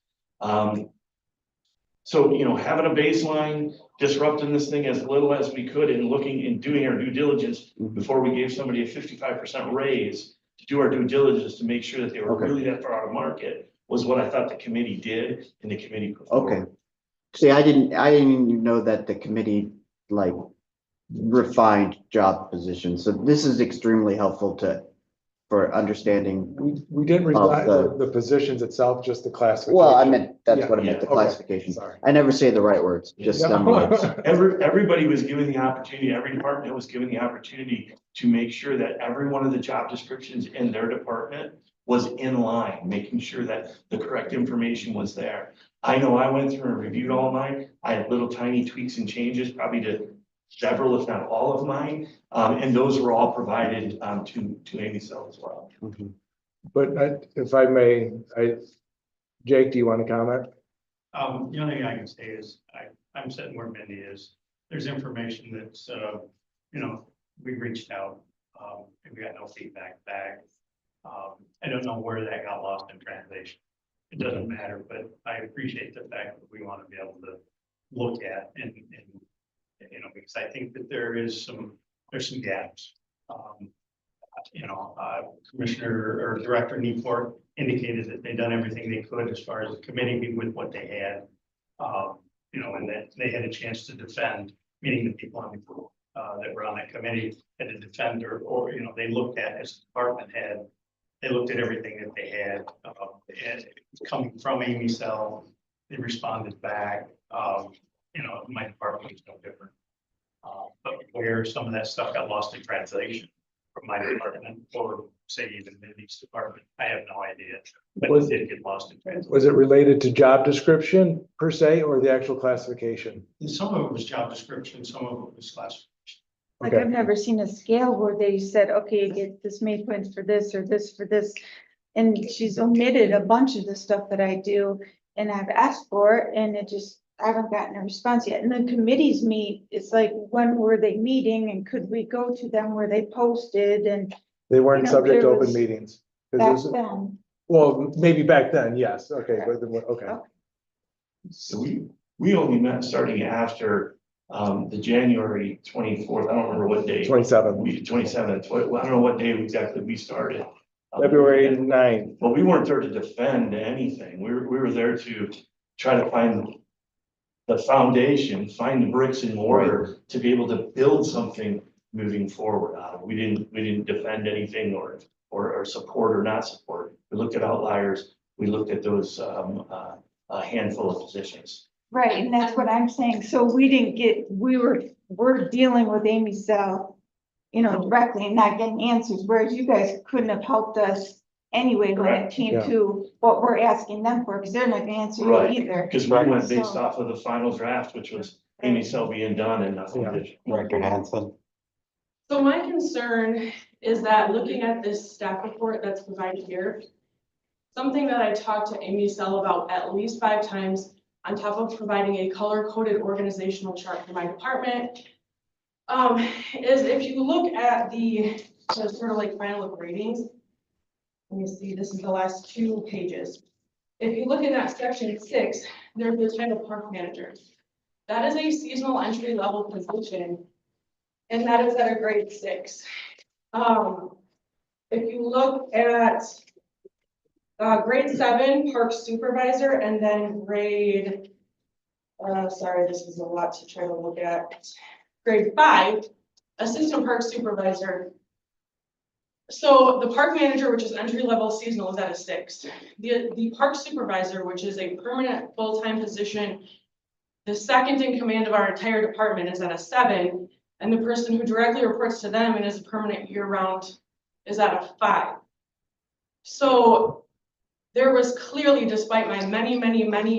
So, you know, having a baseline, disrupting this thing as little as we could and looking and doing our due diligence before we gave somebody a 55% raise to do our due diligence to make sure that they were Okay. really that far out of market was what I thought the committee did and the committee. put Okay. forward. See, I didn't even know that the committee like refined job positions. So this is extremely helpful for understanding. We didn't resign the- the positions itself, just the classification. Well, I meant, that's Yeah, what I meant, the okay, classification. sorry. I never say the right words, just Yeah. them words. Everybody was given the opportunity, every department was given the opportunity to make sure that every one of the job descriptions in their department was in line, making sure that the correct information was there. I know I went through and reviewed all of mine. I had little tiny tweaks and changes, probably to several, if not all of mine. And those were all provided, to Amy Sell as well. But if I may, Jake, do you want to comment? The only thing I can say is I'm sitting where Mindy is. There's information that's, you know, we reached out, and we got no feedback back. I don't know where that got lost in translation. It doesn't matter, but I appreciate the fact that we want to be able to look at and, you know, because I think that there's some gaps. You know, Commissioner or Director Newport indicated that they'd done everything they could as far as the committee with what they had. You know, and that they had a chance to defend, meaning the people on the, that were on that committee had to defend or, you know, they looked at as a department head. They looked at everything that they had, and coming from Amy Sell, they responded back. You know, my department was no different. But where some of that stuff got lost in translation from my department, or say even Mindy's department, I have no idea. But it did get lost in translation. Was it related to job description per se, or the actual classification? And some of it was job description, some of it was classification. Like Okay. I've never seen a scale where they said, okay, you get this many points for this or this for this. And she's omitted a bunch of the stuff that I do and I've asked for it and I haven't gotten a response yet. And then committees meet, it's like, when were they meeting and could we go to them where they posted and They weren't You know, subject to there open was- meetings. 'Cause back there's- then. Well, maybe back then, yes, okay, but, okay. So we only met starting after, the January 24th. I don't remember what day. 27th. 27th. I don't know what day exactly we started. February 9th. But we weren't there to defend anything. We were there to try to find the foundation, find the bricks and mortar to be able to build something moving forward out of. We didn't defend anything or support or not support. We looked at outliers. We looked at those, a handful of positions. Right, and that's what I'm saying. So we didn't get, we're dealing with Amy Sell, you know, directly and not getting answers, whereas you guys couldn't have helped us anyway when it Correct, came yeah. to what we're asking them for, because they're not gonna answer you Right. either. Because we went based So- off of the final draft, which was Amy Cell being done and nothing Yeah. additional. Director Hanson. So my concern is that looking at this staff report that's provided here, something that I talked to Amy Cell about at least 5 times, on top of providing a color-coded organizational chart for my department, is if you look at the sort of like final of ratings. Let me see, this is the last 2 pages. If you look in that section 6, there's the title park manager. That is a seasonal entry level position. And that is at a grade 6. If you look at grade 7, park supervisor, and then grade, sorry, this is a lot to try to look at. Grade 5, assistant park supervisor. So the park manager, which is entry level seasonal, is at a 6. The park supervisor, which is a permanent full-time position, the second in command of our entire department, is at a 7. And the person who directly reports to them and is a permanent year-round is at a 5. So there was clearly, despite my many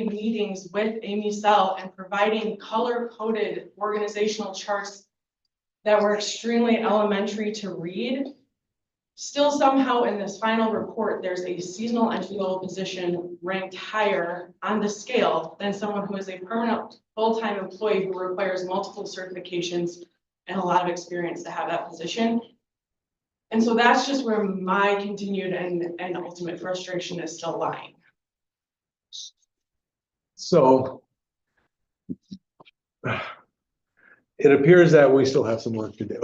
meetings with Amy Cell and providing color-coded organizational charts that were extremely elementary to read, still somehow in this final report, there's a seasonal entry-level position ranked higher on the scale than someone who is a permanent full-time employee who requires multiple certifications and a lot of experience to have that position. And so that's just where my continued and ultimate frustration is still lying. So it appears that we still have some work to do.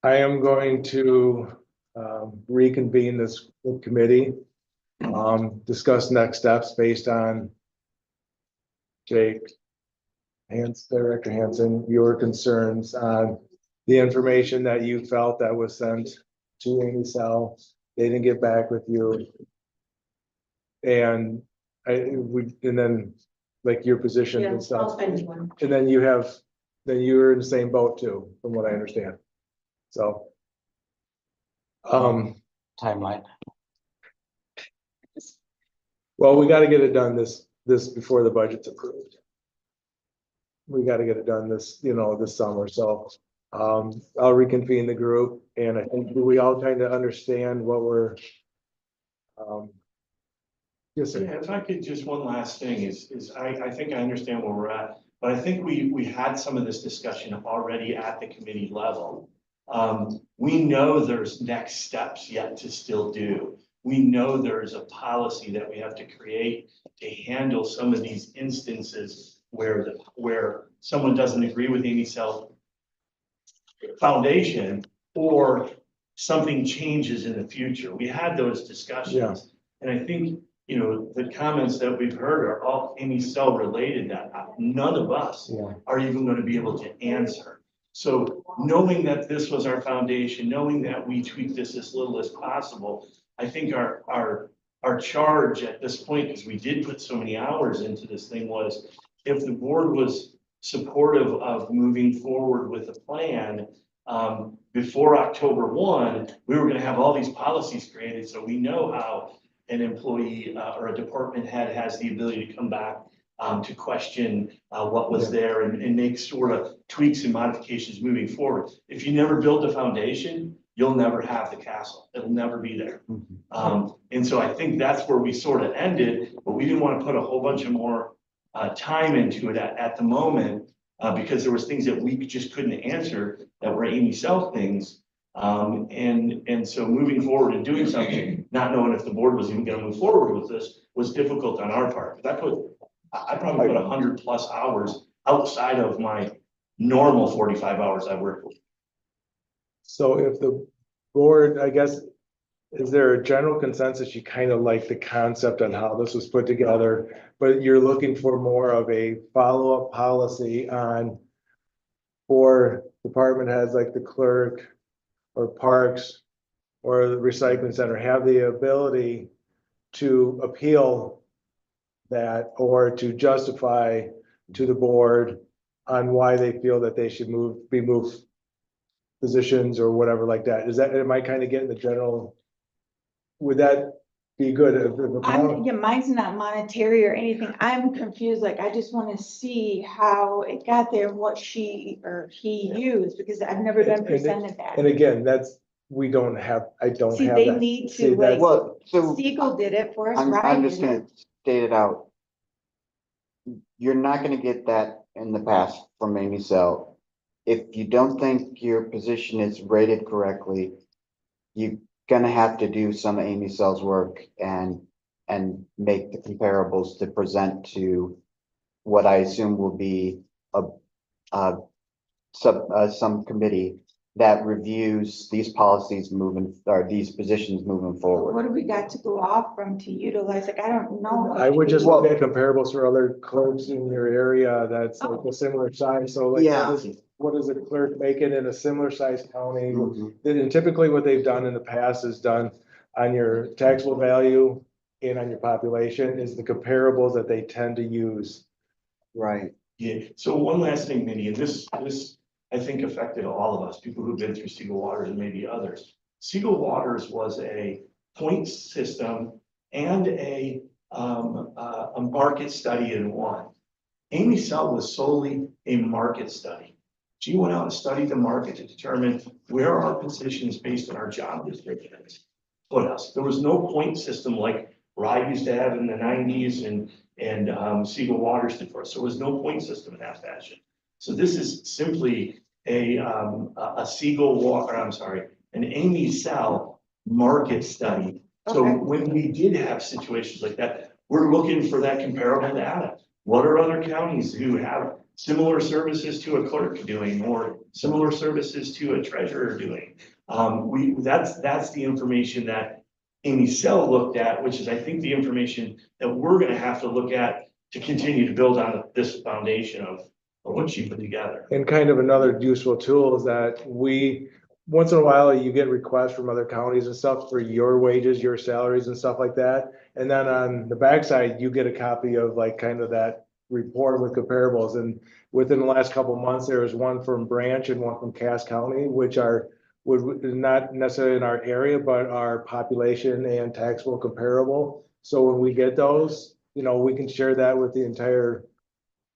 I am going to reconvene this committee, discuss next steps based on Director Hanson, your concerns on the information that you felt that was sent to Amy Cell. They didn't get back with you. And and then like your position and stuff. And then you're in the same boat too, from what I understand. So. Timeline. Well, we gotta get it done this before the budget's approved. We gotta get it done this summer, so, I'll reconvene the group, and I think we all kind of understand what we're. Yes, sir. Yeah, if I could, just one last thing is I think I understand where we're at, but I think we had some of this discussion already at the committee level. We know there's next steps yet to still do. We know there's a policy that we have to create to handle some of these instances where someone doesn't agree with Amy Cell Foundation or something changes in the future. We had those discussions. And I think, the comments that we've heard are all Amy Cell related that none of us are even going to be able to answer. So knowing that this was our foundation, knowing that we tweaked this as little as possible, I think our charge at this point, because we did put so many hours into this thing, was if the board was supportive of moving forward with a plan, before October 1, we were going to have all these policies created. So we know how an employee or a department head has the ability to come back to question what was there and make sort of tweaks and modifications moving forward. If you never build a foundation, you'll never have the castle. It'll never be there. And so I think that's where we sort of ended, but we didn't want to put a whole bunch of more time into it at the moment because there was things that we just couldn't answer that were Amy Cell things. And so moving forward and doing something, not knowing if the board was even going to move forward with this, was difficult on our part. I probably put 100+ hours outside of my normal 45 hours I work with. So if the board, I guess, is there a general consensus? You kind of like the concept on how this was put together, but you're looking for more of a follow-up policy on for department heads like the clerk or parks or the recycling center have the ability to appeal that or to justify to the board on why they feel that they should be moved positions or whatever like that. Am I kind of getting the general would that be good? Yeah, mine's not monetary or anything. I'm confused, like, I just wanna see how it got there and what she or he used, because I've never been presented that. And again, we don't have, I don't See, have they that. need See, to, like, Well, so Siegel did it for us, I'm Ryan just did gonna it. state it out. You're not gonna get that in the past from Amy Cell. If you don't think your position is rated correctly, you're gonna have to do some Amy Cell's work and make the comparables to present to what I assume will be a some committee that reviews these policies moving, or these positions moving forward. What do we got to go off from to utilize? Like, I don't know. I would just look at comparables for other clerks in your area that's like a similar size, so like. Yeah. What is a clerk making in a similar sized county? Mhm. And typically what they've done in the past is done on your taxable value and on your population is the comparables that they tend to use. Right. Yeah, so one last thing, Minnie, and this, I think affected all of us, people who've been through Siegel Waters and maybe others. Siegel Waters was a point system and a market study in one. Amy Cell was solely a market study. She went out and studied the market to determine where our positions based on our job descriptions put us. There was no point system like Rye used to have in the nineties and Siegel Waters did for us. So there was no point system in that fashion. So this is simply a an Amy Cell market study. So Okay. when we did have situations like that, we're looking for that comparable data. What are other counties who have similar services to a clerk doing or similar services to a treasurer doing? That's the information that Amy Cell looked at, which is, I think, the information that we're gonna have to look at to continue to build on this foundation of what she put together. And kind of another useful tool is that once in a while, you get requests from other counties and stuff for your wages, your salaries and stuff like that. And then on the backside, you get a copy of like kind of that report with comparables. And within the last couple of months, there was one from Branch and one from Cass County, which would not necessarily in our area, but our population and taxable comparable. So when we get those, we can share that with the entire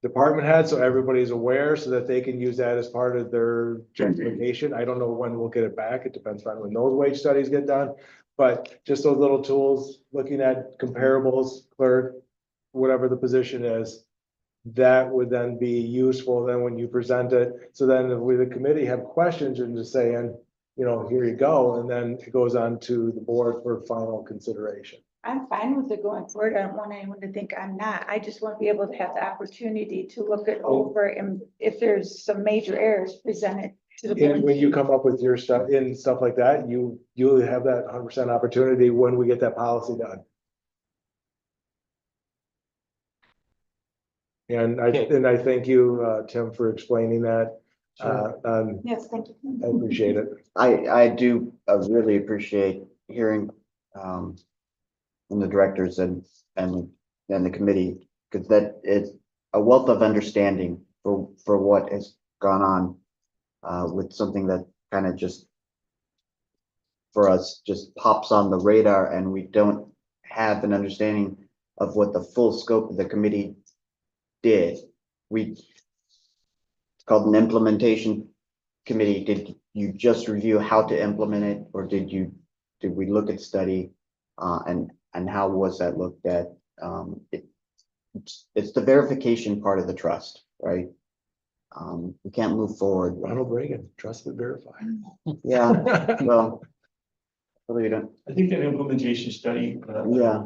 department head, so everybody's aware, so that they can use that as part of their justification. I don't know when we'll get it back. It depends on when those wage studies get done. But just those little tools, looking at comparables, clerk, whatever the position is, that would then be useful then when you present it. So then if we, the committee, have questions and just saying, here you go, and then it goes on to the board for final consideration. I'm fine with it going forward. I don't want anyone to think I'm not. I just want to be able to have the opportunity to look it over, and if there's some major errors, present it to the And board. when you come up with your stuff and stuff like that, you'll have that 100% opportunity when we get that policy done. And I thank you, Tim, for explaining that. Yes, thank you. I appreciate it. I do really appreciate hearing from the directors and the committee, because that is a wealth of understanding for what has gone on with something that kind of just for us just pops on the radar, and we don't have an understanding of what the full scope of the committee did. It's called an implementation committee. Did you just review how to implement it, or did we look at study and how was that looked at? It's the verification part of the trust, right? We can't move forward. Ronald Reagan, trust but verify. Yeah, well, really don't. I think that implementation study, Yeah.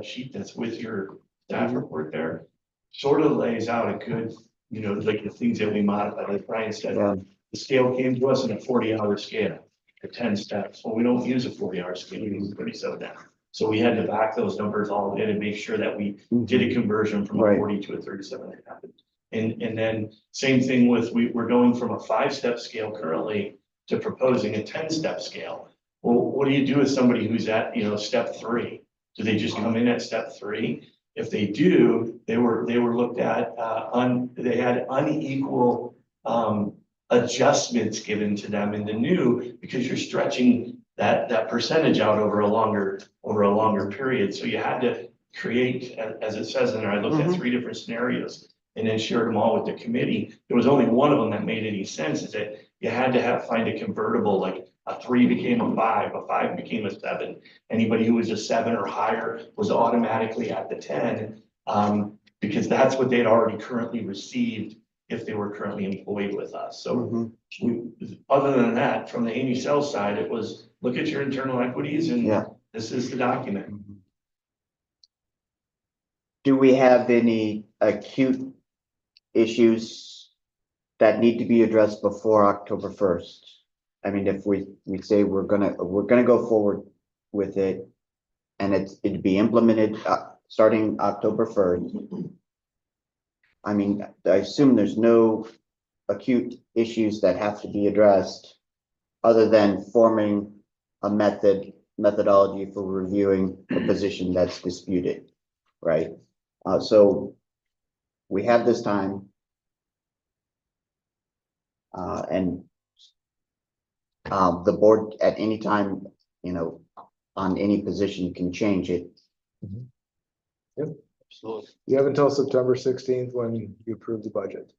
Sheet that's with your staff report there, sort of lays out a good, like the things that we modified, like Brian said, Yeah. the scale came to us in a 40-hour scale for 10 steps. Well, we don't use a 40-hour scale, we use 37 now. So we had to back those numbers all in and make sure that we did a conversion from a Right. 40 to a 37 that happened. And then same thing with, we're going from a 5-step scale currently to proposing a 10-step scale. Well, what do you do with somebody who's at, step 3? Do they just come in at step 3? If they do, they were looked at, they had unequal adjustments given to them in the new, because you're stretching that percentage out over a longer period. So you had to create, as it says in there, I looked at 3 different scenarios and then shared them all with the committee. There was only one of them that made any sense, is that you had to find a convertible, like a 3 became a 5, a 5 became a 7. Anybody who was a 7 or higher was automatically at the 10, because that's what they'd already currently received if they were currently employed with us. So other than that, from the Amy Sells side, it was look at your internal equities and Yeah. this is the document. Do we have any acute issues that need to be addressed before October 1st? I mean, if we say we're gonna go forward with it and it'd be implemented starting October 1st. I mean, I assume there's no acute issues that have to be addressed other than forming a methodology for reviewing a position that's disputed, right? So we have this time. And the board at any time, you know, on any position can change it. Absolutely. You have until September 16th when you approve the budget.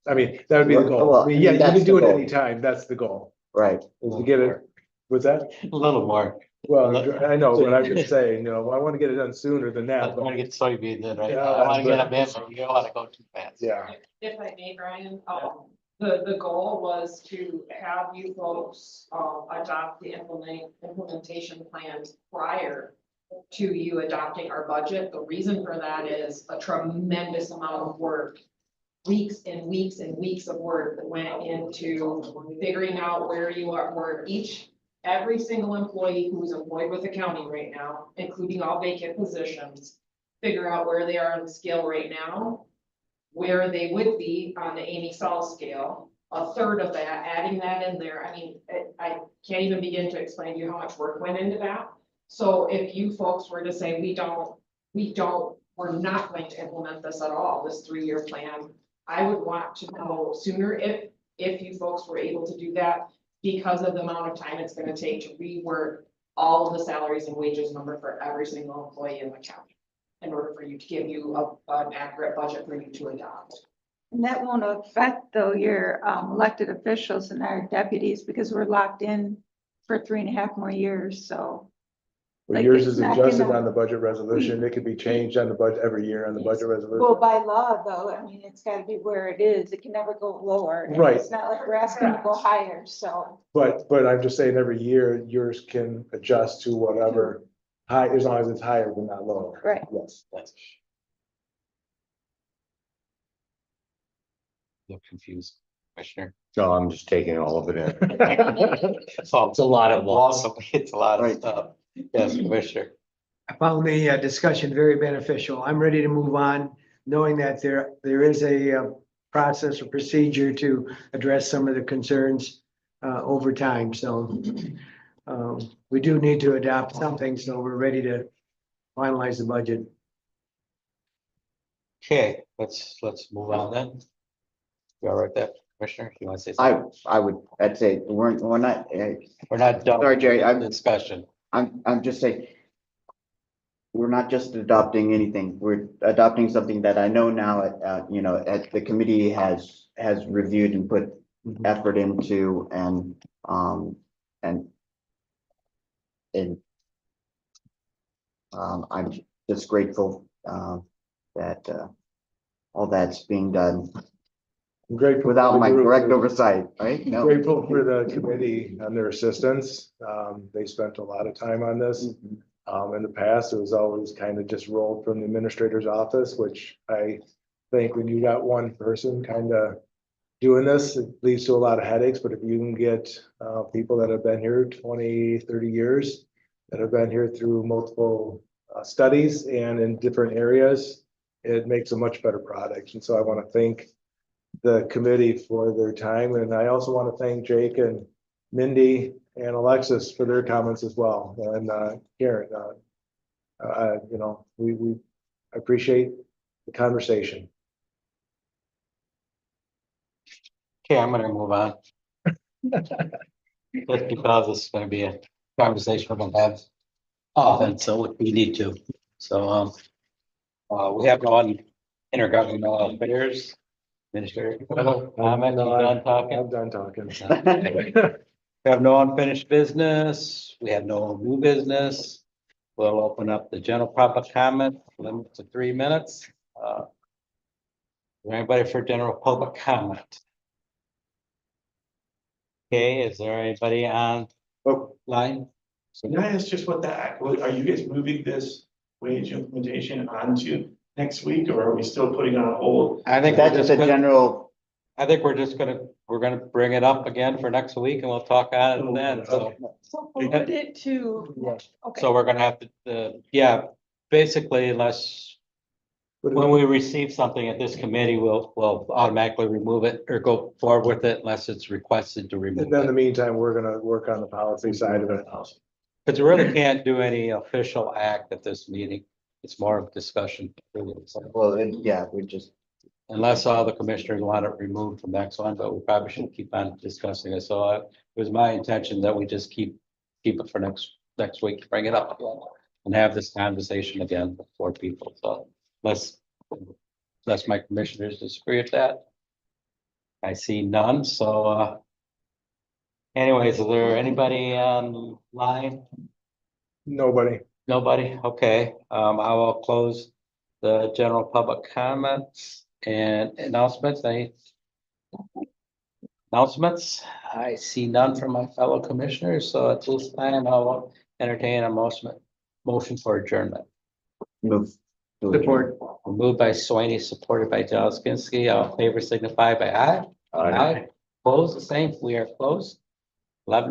I mean, that would be the goal. Well, I mean, yeah, you that's can do the it goal. anytime. That's the goal, Right. is to get it. Was that? A little more. Well, I know, but I'm just saying, you know, I want to get it done sooner than I that. want to get soybeans in right Yeah, now. I want to get but- them in, but you don't want to go too fast. Yeah. If I may, Brian, the goal was to have you folks, adopt the implementation plans prior to you adopting our budget. The reason for that is a tremendous amount of work, weeks and weeks and weeks of work that went into figuring out where you are, where every single employee who's employed with the county right now, including all vacant positions, figure out where they are on the scale right now, where they would be on the Amy Saul scale, a third of that, adding that in there. I mean, I can't even begin to explain to you how much work went into that. So if you folks were to say, we're not going to implement this at all, this 3-year plan, I would want to know sooner if you folks were able to do that, because of the amount of time it's gonna take to rework all of the salaries and wages number for every single employee in the county, in order for you to give you an accurate budget for you to adopt. And that won't affect though your elected officials and our deputies, because we're locked in for 3.5 more years, so. Well, Like, yours it's is not adjusted gonna- on the budget resolution. It could be changed on the budget every year on the budget Well, resolution. by law though, I mean, it's gotta be where it is. It can never go lower. and Right. It's not like we're asking to go higher, so. But I'm just saying every year yours can adjust to whatever high, as long as it's higher than not lower. Right. Yes. You're confused, Commissioner. So I'm just taking all of it in. It's a lot of loss. It's a lot of Right. stuff. Yes, Commissioner. I found the discussion very beneficial. I'm ready to move on, knowing that there is a process or procedure to address some of the concerns over time. So we do need to adopt something, so we're ready to finalize the budget. Okay, let's move on then. You all right there, Commissioner? You want to say something? I'd say we're not, We're not done. Sorry, Jerry, with the Discussion. I'm just saying. We're not just adopting anything, we're adopting something that I know now, you know, the committee has reviewed and put effort into and I'm just grateful, that, all that's being done I'm grateful. without my for the group. direct oversight, right? No. Grateful for the committee and their assistance. They spent a lot of time on this. In the past, it was always kind of just rolled from the administrator's office, which I think when you got one person kind of doing this, it leads to a lot of headaches. But if you can get people that have been here 20, 30 years, that have been here through multiple studies and in different areas, it makes a much better product. And so I want to thank the committee for their time. And I also want to thank Jake and Mindy and Alexis for their comments as well. And Karen, you know, we appreciate the conversation. Okay, I'm gonna move on. Just because it's gonna be a conversation we're gonna have often, so we need to. So, we have no on intergovernmental affairs. Minister, comment, you done talking? I'm done talking. We have no unfinished business. We have no new business. We'll open up the general public comment, limit to 3 minutes. Is there anybody for general public comment? Okay, is there anybody on line? Can I ask just are you guys moving this wage implementation onto next week, or are we still putting it on hold? I think That's just a general, we're gonna bring it up again for next week and we'll talk on it then, so. So forward it to, okay. So we're gonna have to, yeah, basically unless when we receive something at this committee, we'll automatically remove it or go forward with it unless it's requested to remove And then in the it. meantime, we're gonna work on the policy side of it. Because we really can't do any official act at this meeting. It's more of discussion. Really. So, well, yeah, we just, unless all the commissioners want it removed from next one, but we probably should keep on discussing it. So it was my intention that we just keep it for next week, bring it up again and have this conversation again before people. So unless my commissioners disagree with that. I see none, so anyways, is there anybody online? Nobody. Nobody? Okay, I will close the general public comments and announcements. Any announcements? I see none from my fellow commissioners, so at this time I'll entertain a motion for adjournment. move. Support. Moved by Soini, supported by Jalaskinski. All in favor signify by aye. Aye. Opposed, the same. We are closed. 11.